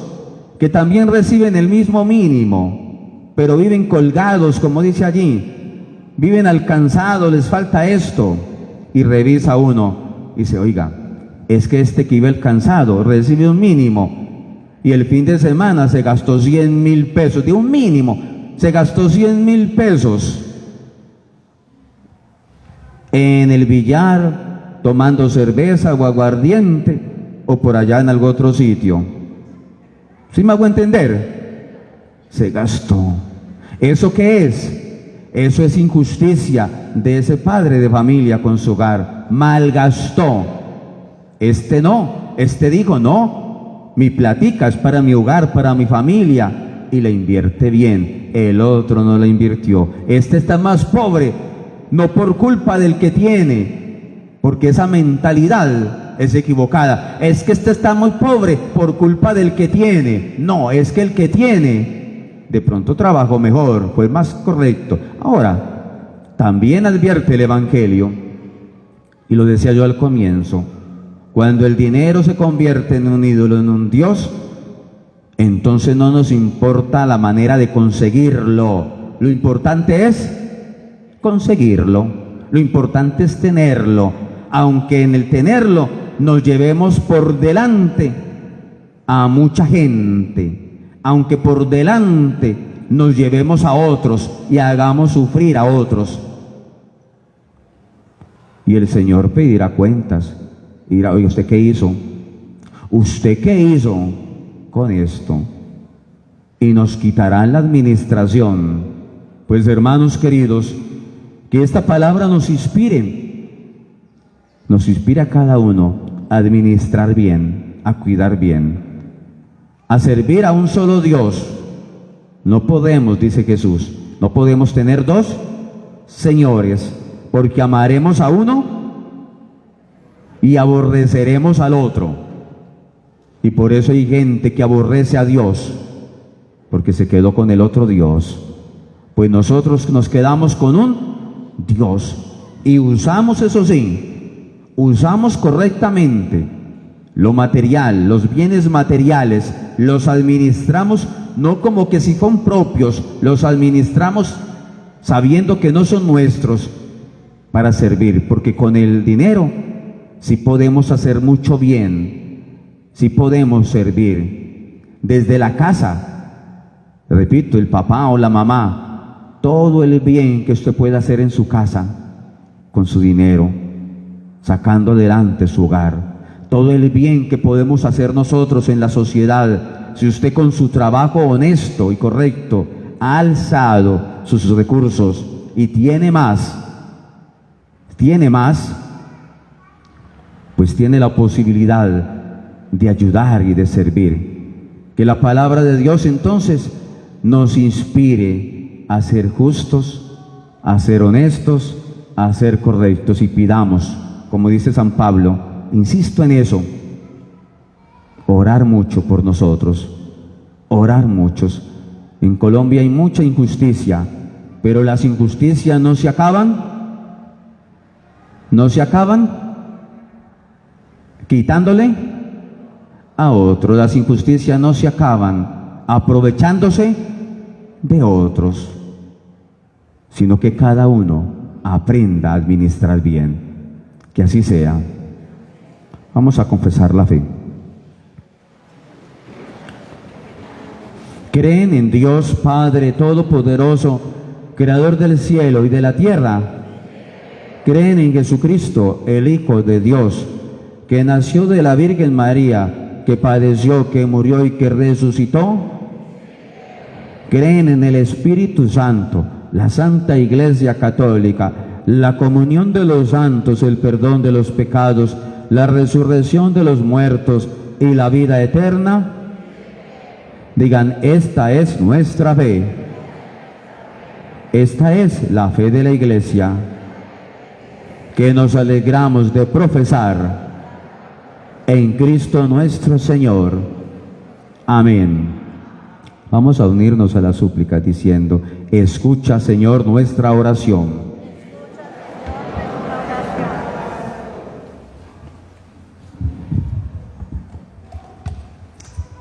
que también reciben el mismo mínimo, pero viven colgados, como dice allí, viven alcanzados, les falta esto. Y revisa uno y dice, oiga, es que este que iba alcanzado recibe un mínimo y el fin de semana se gastó 100.000 pesos, de un mínimo, se gastó 100.000 pesos en el billar, tomando cerveza o aguardiente, o por allá en algún otro sitio. ¿Sí me hago entender? Se gastó. ¿Eso qué es? Eso es injusticia de ese padre de familia con su hogar. Malgastó. Este no, este dijo, no, mi platica es para mi hogar, para mi familia, y la invierte bien. El otro no la invirtió. Este está más pobre, no por culpa del que tiene, porque esa mentalidad es equivocada. Es que este está muy pobre por culpa del que tiene. No, es que el que tiene de pronto trabajó mejor, fue más correcto. Ahora, también advierte el Evangelio, y lo decía yo al comienzo, cuando el dinero se convierte en un ídolo, en un Dios, entonces no nos importa la manera de conseguirlo. Lo importante es conseguirlo, lo importante es tenerlo, aunque en el tenerlo nos llevemos por delante a mucha gente, aunque por delante nos llevemos a otros y hagamos sufrir a otros. Y el Señor pedirá cuentas. Y dirá, oye, ¿usted qué hizo? ¿Usted qué hizo con esto? Y nos quitarán la administración Pues hermanos queridos, que esta palabra nos inspire a cada uno a administrar bien, a cuidar bien, a servir a un solo Dios. No podemos, dice Jesús, no podemos tener dos señores, porque amaremos a uno y aborreceremos al otro. Y por eso hay gente que aborrece a Dios, porque se quedó con el otro Dios. Pues nosotros nos quedamos con un Dios y usamos, eso sí, usamos correctamente lo material, los bienes materiales, los administramos no como que si son propios, los administramos sabiendo que no son nuestros para servir, porque con el dinero sí podemos hacer mucho bien, sí podemos servir desde la casa, repito, el papá o la mamá, todo el bien que usted puede hacer en su casa con su dinero, sacando adelante su hogar, todo el bien que podemos hacer nosotros en la sociedad, si usted con su trabajo honesto y correcto ha alzado sus recursos y tiene más, pues tiene la posibilidad de ayudar y de servir. Que la palabra de Dios entonces nos inspire a ser justos, a ser honestos, a ser correctos, y pidamos, como dice San Pablo, insisto en eso, orar mucho por nosotros, orar muchos. En Colombia hay mucha injusticia, pero las injusticias no se acaban quitándole a otro. Las injusticias no se acaban aprovechándose de otros, sino que cada uno aprenda a administrar bien. Que así sea. Vamos a confesar la fe. ¿Creen en Dios Padre Todopoderoso, Creador del cielo y de la tierra? ¿Creen en Jesucristo, el Hijo de Dios, que nació de la Virgen María, que padeció, que murió y que resucitó? ¿Creen en el Espíritu Santo, la Santa Iglesia Católica, la comunión de los santos, el perdón de los pecados, la resurrección de los muertos y la vida eterna? Digan, esta es nuestra fe. Esta es la fe de la Iglesia, que nos alegramos de profesar en Cristo nuestro Señor. Amén. Vamos a unirnos a la súplica diciendo, escucha, Señor, nuestra oración.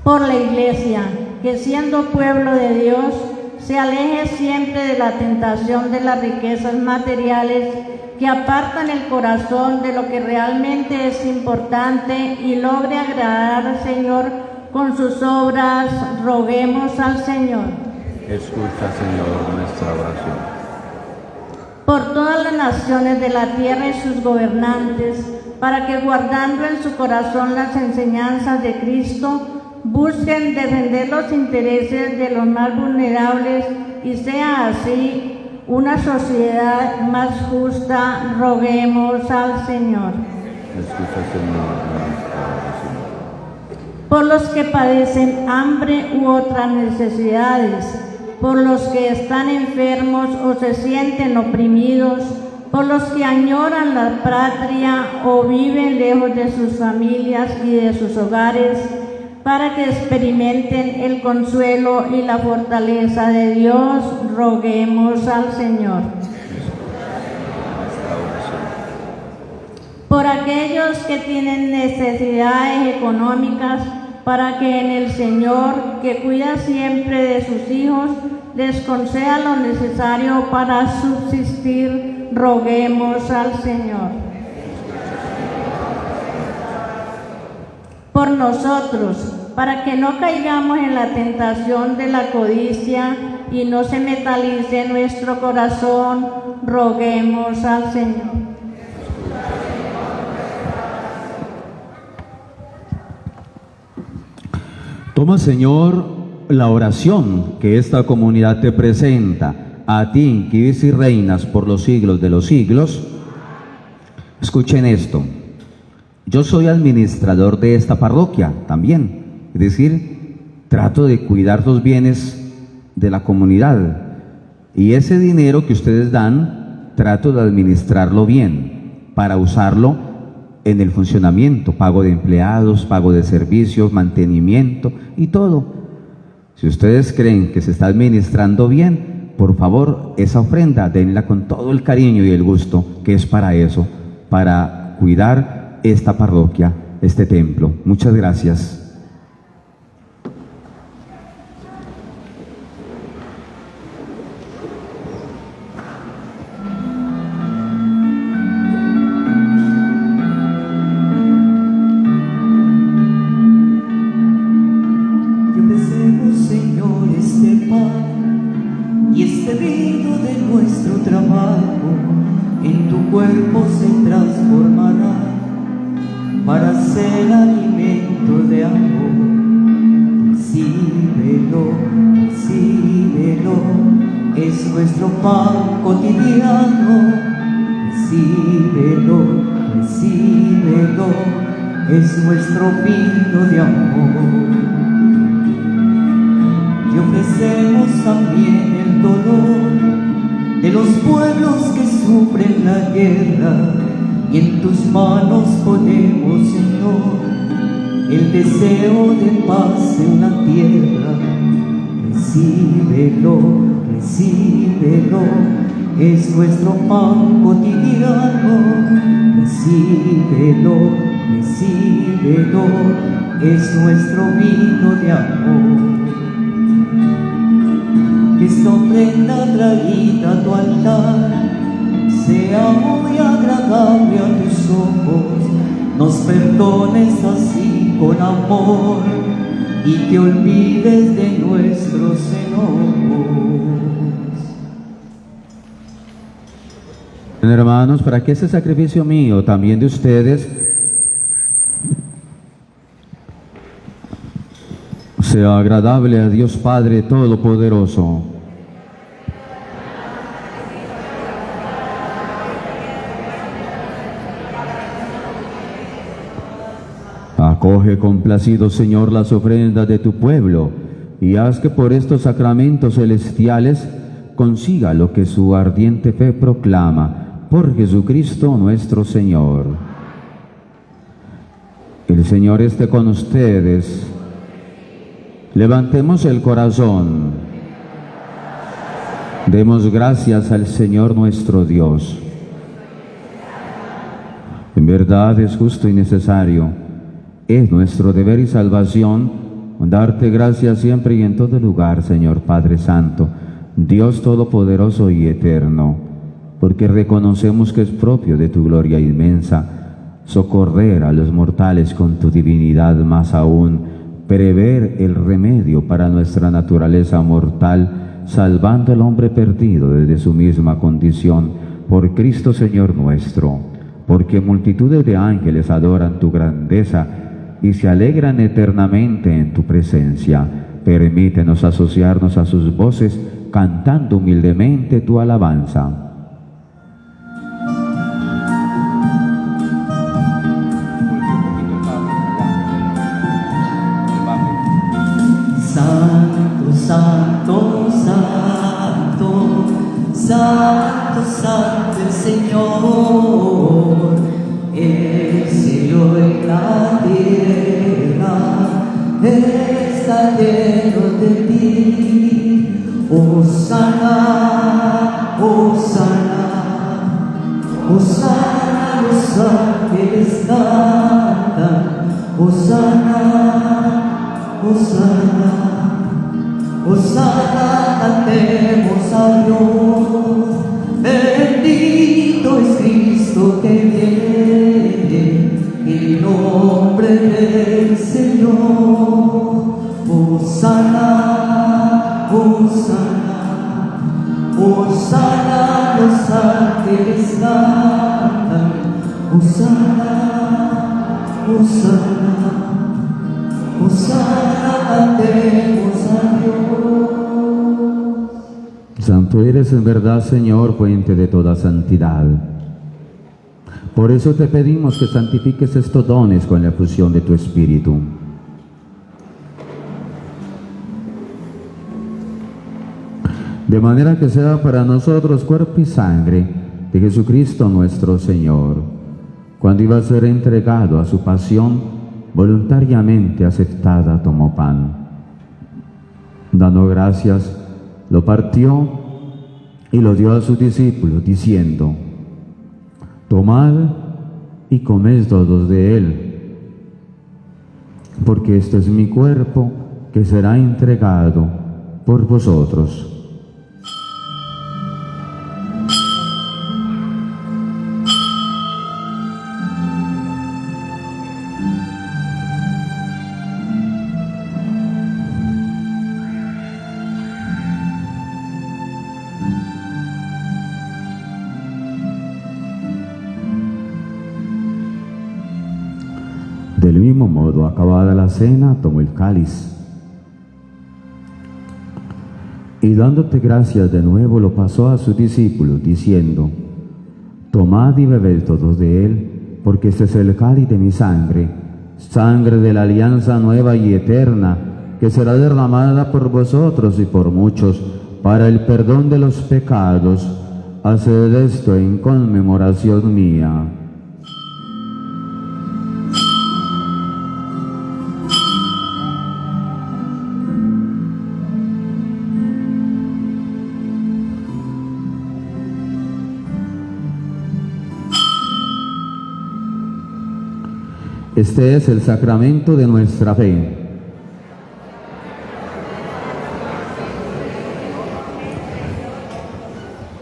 Por la Iglesia, que siendo pueblo de Dios, se aleje siempre de la tentación de las riquezas materiales que apartan el corazón de lo que realmente es importante y logre agradar al Señor con sus obras. Roguemos al Señor. Escucha, Señor, nuestra oración. Por todas las naciones de la tierra y sus gobernantes, para que guardando en su corazón las enseñanzas de Cristo, busquen defender los intereses de los más vulnerables y sea así una sociedad más justa. Roguemos al Señor. Escucha, Señor, nuestra oración. Por los que padecen hambre u otras necesidades, por los que están enfermos o se sienten oprimidos, por los que añoran la patria o viven lejos de sus familias y de sus hogares, para que experimenten el consuelo y la fortaleza de Dios. Roguemos al Señor. Por aquellos que tienen necesidades económicas, para que en el Señor, que cuida siempre de sus hijos, les conceda lo necesario para subsistir. Roguemos al Señor. Por nosotros, para que no caigamos en la tentación de la codicia y no se metalice nuestro corazón, roguemos al Señor. Toma, Señor, la oración que esta comunidad te presenta, a ti que vives y reinas por los siglos de los siglos. Escuchen esto. Yo soy administrador de esta parroquia también, es decir, trato de cuidar los bienes de la comunidad y ese dinero que ustedes dan, trato de administrarlo bien para usarlo en el funcionamiento, pago de empleados, pago de servicios, mantenimiento y todo. Si ustedes creen que se está administrando bien, por favor, esa ofrenda denla con todo el cariño y el gusto que es para eso, para cuidar esta parroquia, este templo. Muchas gracias. Te ofrecemos, Señor, este pan y este vino de nuestro trabajo. En tu cuerpo se transformará para ser alimento de amor. Recíbelo, recíbelo, es nuestro pan cotidiano. Recíbelo, recíbelo, es nuestro vino de amor. Te ofrecemos también el dolor de los pueblos que sufren la guerra, y en tus manos ponemos, Señor, el deseo de paz en la tierra. Recíbelo, recíbelo, es nuestro pan cotidiano. Recíbelo, recíbelo, es nuestro vino de amor. Que esta ofrenda traída a tu altar sea muy agradable a tus ojos, nos perdones así con amor y te olvides de nuestros enojos. Hermanos, para que este sacrificio mío, también de ustedes, sea agradable a Dios Padre Todopoderoso. Acoge complacido, Señor, las ofrendas de tu pueblo y haz que por estos sacramentos celestiales consiga lo que su ardiente fe proclama. Por Jesucristo nuestro Señor. El Señor esté con ustedes. Levantemos el corazón. Demos gracias al Señor nuestro Dios. En verdad es justo y necesario, es nuestro deber y salvación, darte gracias siempre y en todo lugar, Señor Padre Santo, Dios Todopoderoso y Eterno, porque reconocemos que es propio de tu gloria inmensa socorrer a los mortales con tu divinidad, más aún prever el remedio para nuestra naturaleza mortal, salvando al hombre perdido desde su misma condición, por Cristo Señor nuestro, porque multitudes de ángeles adoran tu grandeza y se alegran eternamente en tu presencia. Permítenos asociarnos a sus voces, cantando humildemente tu alabanza. Santo, santo, santo, santo, santo el Señor, el cielo y la tierra está lleno de ti. Hosana, hosana, hosana, los ángeles cantan, hosana, hosana, hosana, cantemos a Dios. Bendito es Cristo que viene, en nombre del Señor. Hosana, hosana, hosana, los ángeles cantan, hosana, hosana, hosana, cantemos a Dios. Santo eres en verdad, Señor, fuente de toda santidad. Por eso te pedimos que santifiques estos dones con la efusión de tu Espíritu. De manera que sea para nosotros cuerpo y sangre de Jesucristo nuestro Señor, cuando iba a ser entregado a su pasión, voluntariamente aceptada tomó pan. Dando gracias, lo partió y lo dio a sus discípulos, diciendo: tomad y comed todos de él, porque este es mi cuerpo que será entregado por vosotros. Del mismo modo, acabada la cena, tomó el cáliz y dándote gracias de nuevo, lo pasó a sus discípulos, diciendo: tomad y bebed todos de él, porque este es el cáliz de mi sangre, sangre de la alianza nueva y eterna, que será derramada por vosotros y por muchos para el perdón de los pecados. Haced esto en conmemoración mía. Este es el sacramento de nuestra fe.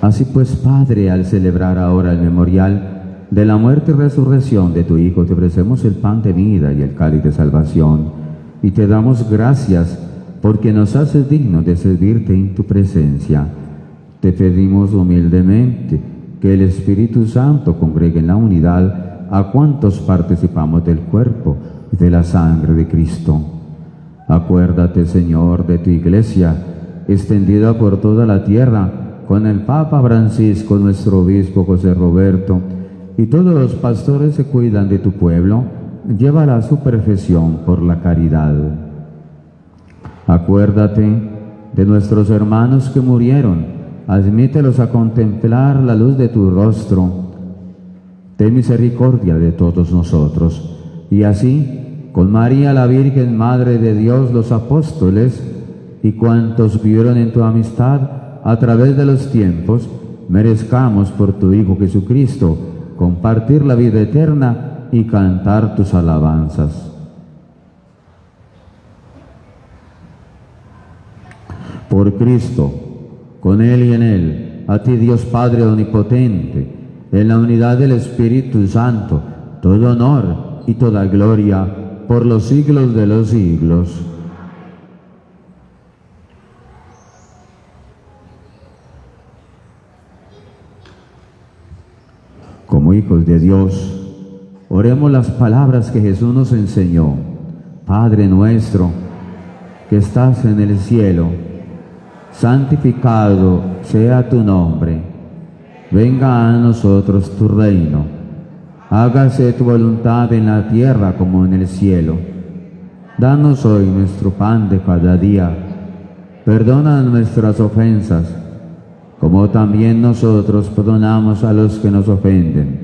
Así pues, Padre, al celebrar ahora el memorial de la muerte y resurrección de tu Hijo, te ofrecemos el pan de vida y el cáliz de salvación, y te damos gracias porque nos haces dignos de servirte en tu presencia. Te pedimos humildemente que el Espíritu Santo congregue en la unidad a cuantos participamos del cuerpo y de la sangre de Cristo. Acuérdate, Señor, de tu Iglesia, extendida por toda la tierra, con el Papa Francisco, nuestro obispo José Roberto, y todos los pastores que cuidan de tu pueblo, llévala a su perfección por la caridad. Acuérdate de nuestros hermanos que murieron, admítelos a contemplar la luz de tu rostro. Ten misericordia de todos nosotros, y así, con María la Virgen, Madre de Dios, los apóstoles, y cuantos vivieron en tu amistad a través de los tiempos, merezcamos por tu Hijo Jesucristo compartir la vida eterna y cantar tus alabanzas. Por Cristo, con Él y en Él, a ti Dios Padre Omnipotente, en la unidad del Espíritu Santo, todo honor y toda gloria por los siglos de los siglos. Como hijos de Dios, oremos las palabras que Jesús nos enseñó. Padre nuestro, que estás en el cielo, santificado sea tu nombre. Venga a nosotros tu reino. Hágase tu voluntad en la tierra como en el cielo. Danos hoy nuestro pan de cada día. Perdona nuestras ofensas, como también nosotros perdonamos a los que nos ofenden.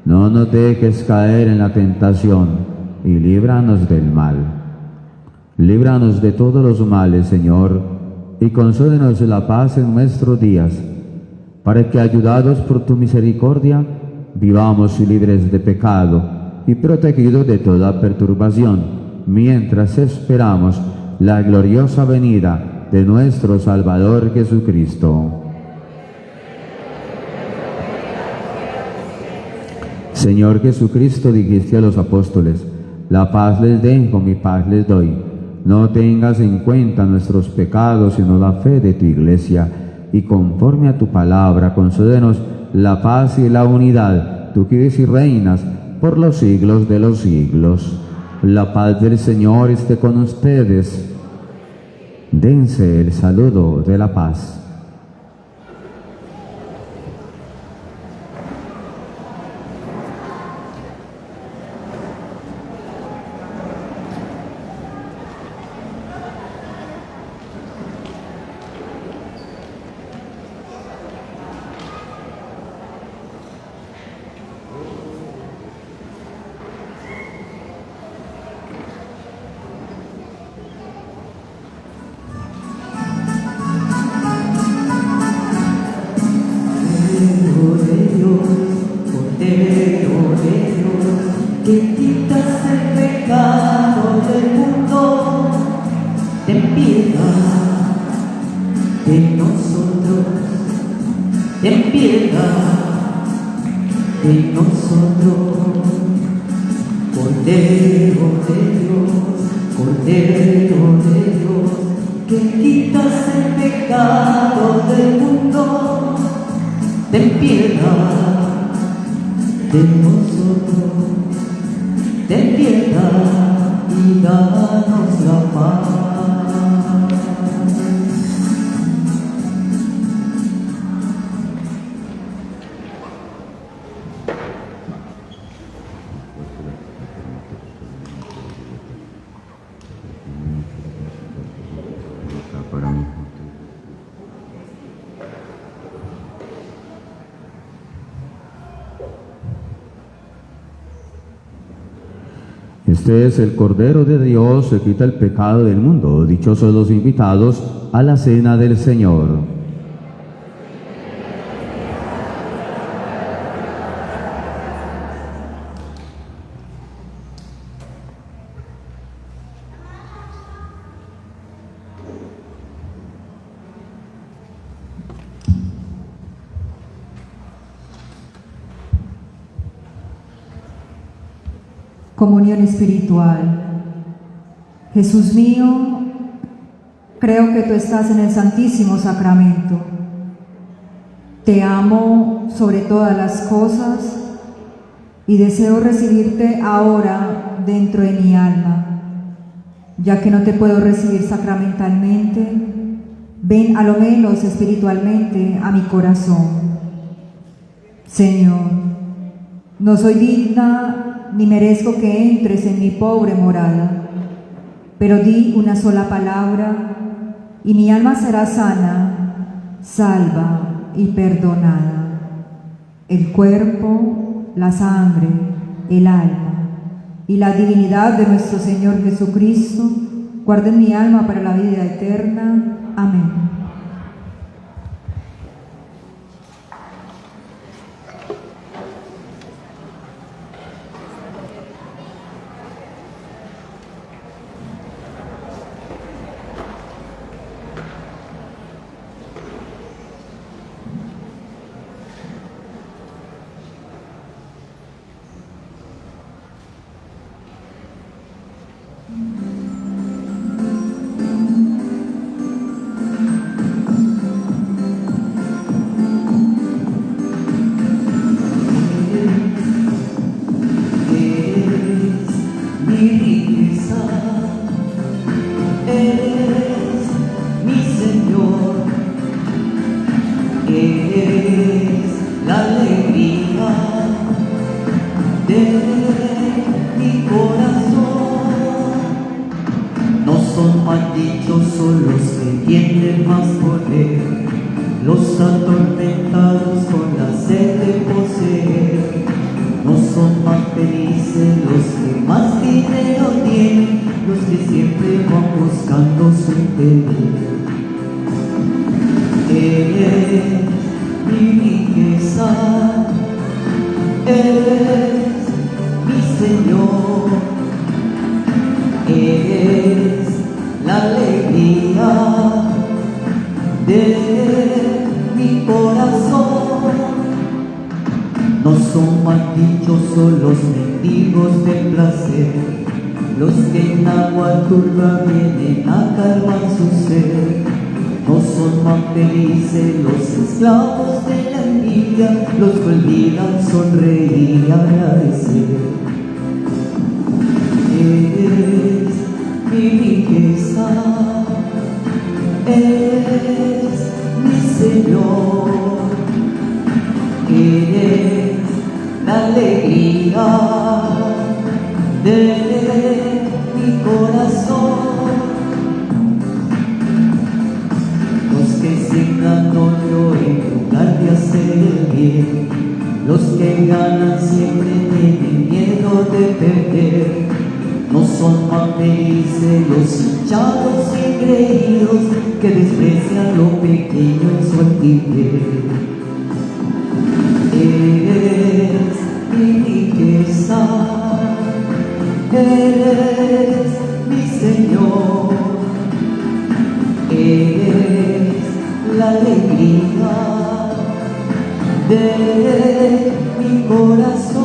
No nos dejes caer en la tentación, y líbranos del mal. Líbranos de todos los males, Señor, y concédenos la paz en nuestros días, para que, ayudados por tu misericordia, vivamos libres de pecado y protegidos de toda perturbación, mientras esperamos la gloriosa venida de nuestro Salvador Jesucristo. Señor Jesucristo, dijiste a los apóstoles: la paz les dejo, mi paz les doy. No tengas en cuenta nuestros pecados, sino la fe de tu Iglesia, y conforme a tu palabra, concédenos la paz y la unidad, tú que vives y reinas por los siglos de los siglos. La paz del Señor esté con ustedes. Dense el saludo de la paz. de nosotros. Cordero de Dios, Cordero de Dios, que quitas el pecado del mundo, ten piedad de nosotros, ten piedad y danos la paz. Este es el Cordero de Dios que quita el pecado del mundo. Dichosos los invitados a la cena del Señor. Comunión espiritual. Jesús mío, creo que tú estás en el Santísimo Sacramento. Te amo sobre todas las cosas y deseo recibirte ahora dentro de mi alma. Ya que no te puedo recibir sacramentalmente, ven a lo menos espiritualmente a mi corazón. Señor, no soy digna ni merezco que entres en mi pobre morada, pero di una sola palabra y mi alma será sana, salva y perdonada. El cuerpo, la sangre, el alma y la divinidad de nuestro Señor Jesucristo guarden mi alma para la vida eterna. Amén. de mi corazón.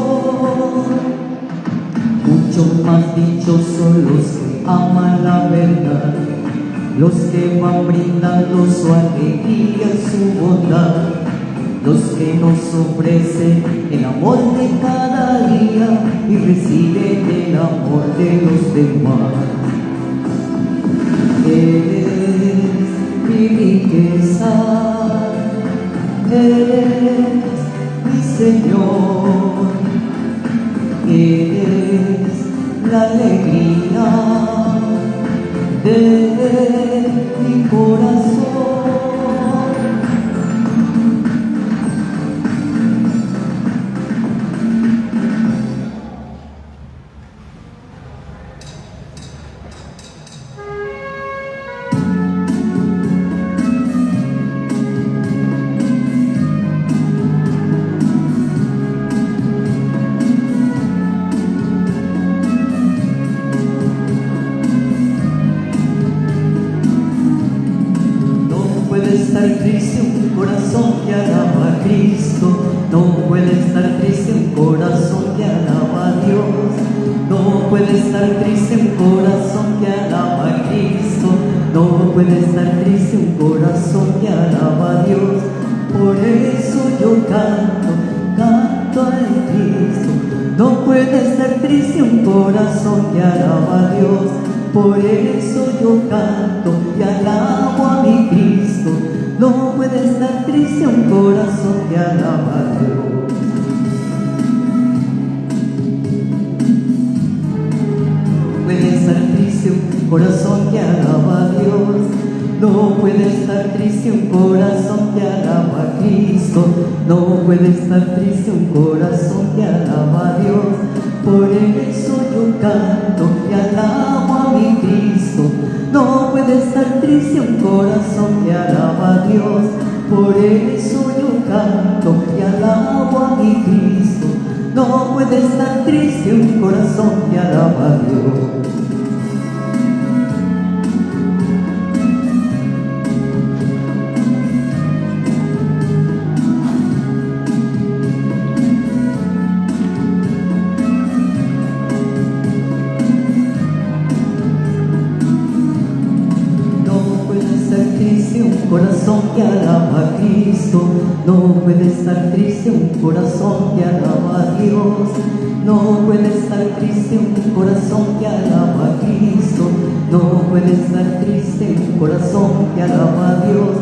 Mucho más dichosos los que aman la verdad, los que van brindando su alegría y su bondad, los que nos ofrecen el amor de cada día y reciben el amor de los demás. Eres mi riqueza, eres mi Señor, eres la alegría de mi corazón. Triste un corazón que alaba a Cristo, no puede estar triste un corazón que alaba a Dios, no puede estar triste un corazón que alaba a Cristo, no puede estar triste un corazón que alaba a Dios. Por eso yo canto, canto al Cristo. No puede estar triste un corazón que alaba a Dios. Por eso yo canto y alabo a mi Cristo. No puede estar triste un corazón que alaba a Dios. Puede estar triste un corazón que alaba a Dios. No puede estar triste un corazón que alaba a Cristo. No puede estar triste un corazón que alaba a Dios. Por eso yo canto y alabo a mi Cristo. No puede estar triste un corazón que alaba a Dios. Por eso yo canto y alabo a mi Cristo. No puede estar triste un corazón que alaba a Dios. Corazón que alaba a Cristo, no puede estar triste un corazón que alaba a Dios, no puede estar triste un corazón que alaba a Cristo, no puede estar triste un corazón que alaba a Dios.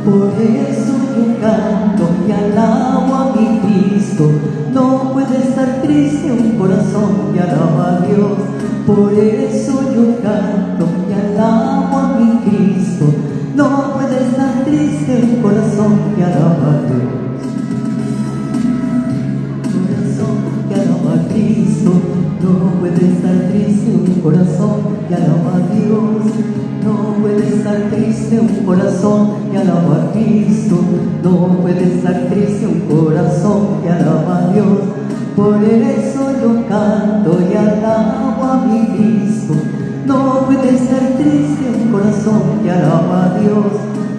Por eso yo canto y alabo a mi Cristo. No puede estar triste un corazón que alaba a Dios. Por eso yo canto y alabo a mi Cristo. No puede estar triste un corazón que alaba a Dios. Corazón que alaba a Cristo. No puede estar triste un corazón que alaba a Dios. No puede estar triste un corazón que alaba a Cristo. No puede estar triste un corazón que alaba a Dios. Por eso yo canto y alabo a mi Cristo. No puede estar triste un corazón que alaba a Dios.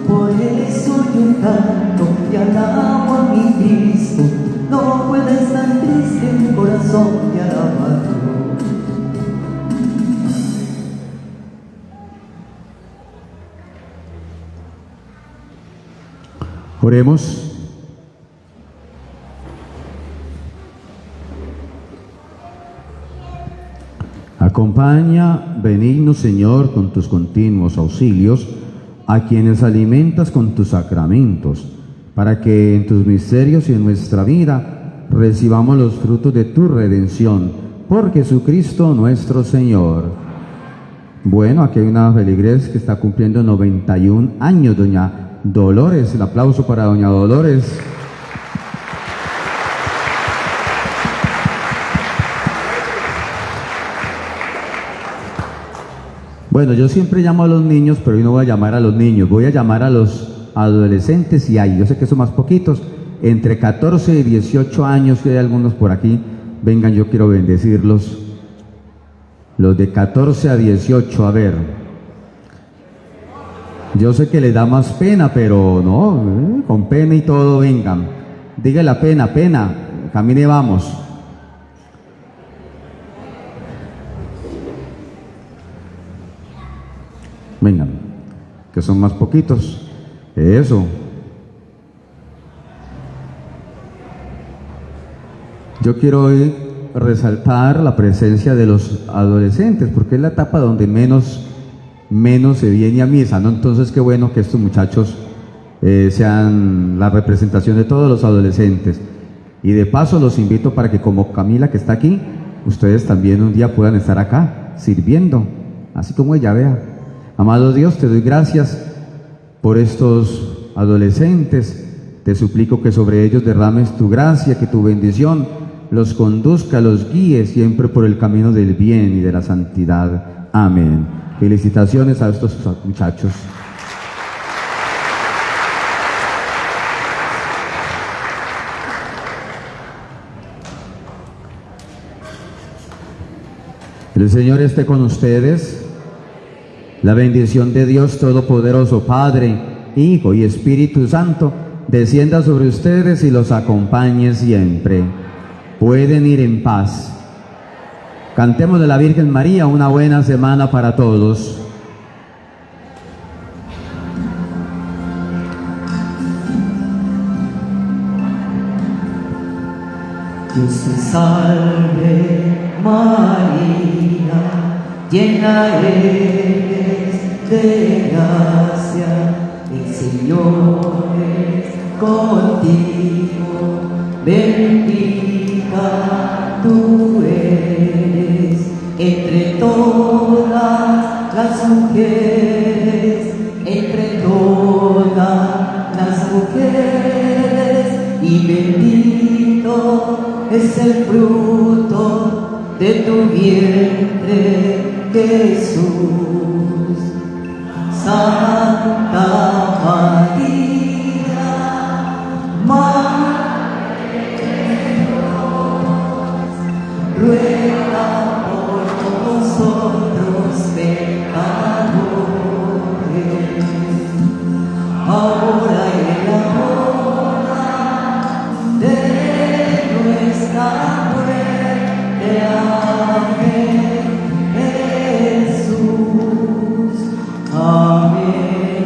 Por eso yo canto y alabo a mi Cristo. No puede estar triste un corazón que alaba a Dios. Oremos. Acompaña, benigno Señor, con tus continuos auxilios, a quienes alimentas con tus sacramentos, para que en tus misterios y en nuestra vida recibamos los frutos de tu redención, por Jesucristo nuestro Señor. Bueno, aquí hay una feligres que está cumpliendo 91 años, doña Dolores. El aplauso para doña Dolores. Bueno, yo siempre llamo a los niños, pero hoy no voy a llamar a los niños, voy a llamar a los adolescentes, y hay, yo sé que son más poquitos, entre 14 y 18 años, que hay algunos por aquí, vengan, yo quiero bendecirlos. Los de 14 a 18, a ver. Yo sé que les da más pena, pero no, con pena y todo, vengan. Diga la pena, pena, camine, vamos. Vengan, que son más poquitos. Eso. Yo quiero hoy resaltar la presencia de los adolescentes, porque es la etapa donde menos se viene a misa, ¿no? Entonces, qué bueno que estos muchachos sean la representación de todos los adolescentes. Y de paso los invito para que, como Camila que está aquí, ustedes también un día puedan estar acá sirviendo, así como ella, vea. Amado Dios, te doy gracias por estos adolescentes. Te suplico que sobre ellos derrames tu gracia, que tu bendición los conduzca, los guíe siempre por el camino del bien y de la santidad. Amén. Felicitaciones a estos muchachos. El Señor esté con ustedes. La bendición de Dios Todopoderoso, Padre, Hijo y Espíritu Santo, descienda sobre ustedes y los acompañe siempre. Pueden ir en paz. Cantemos de la Virgen María una buena semana para todos. Dios te salve, María, llena eres de gracia, el Señor es contigo, bendita tú eres entre todas las mujeres, entre todas las mujeres, y bendito es el fruto de tu vientre, Jesús. Santa María, Madre de Dios, ruega por nosotros pecadores, ahora y en la hora de nuestra muerte. Amén, Jesús. Amén,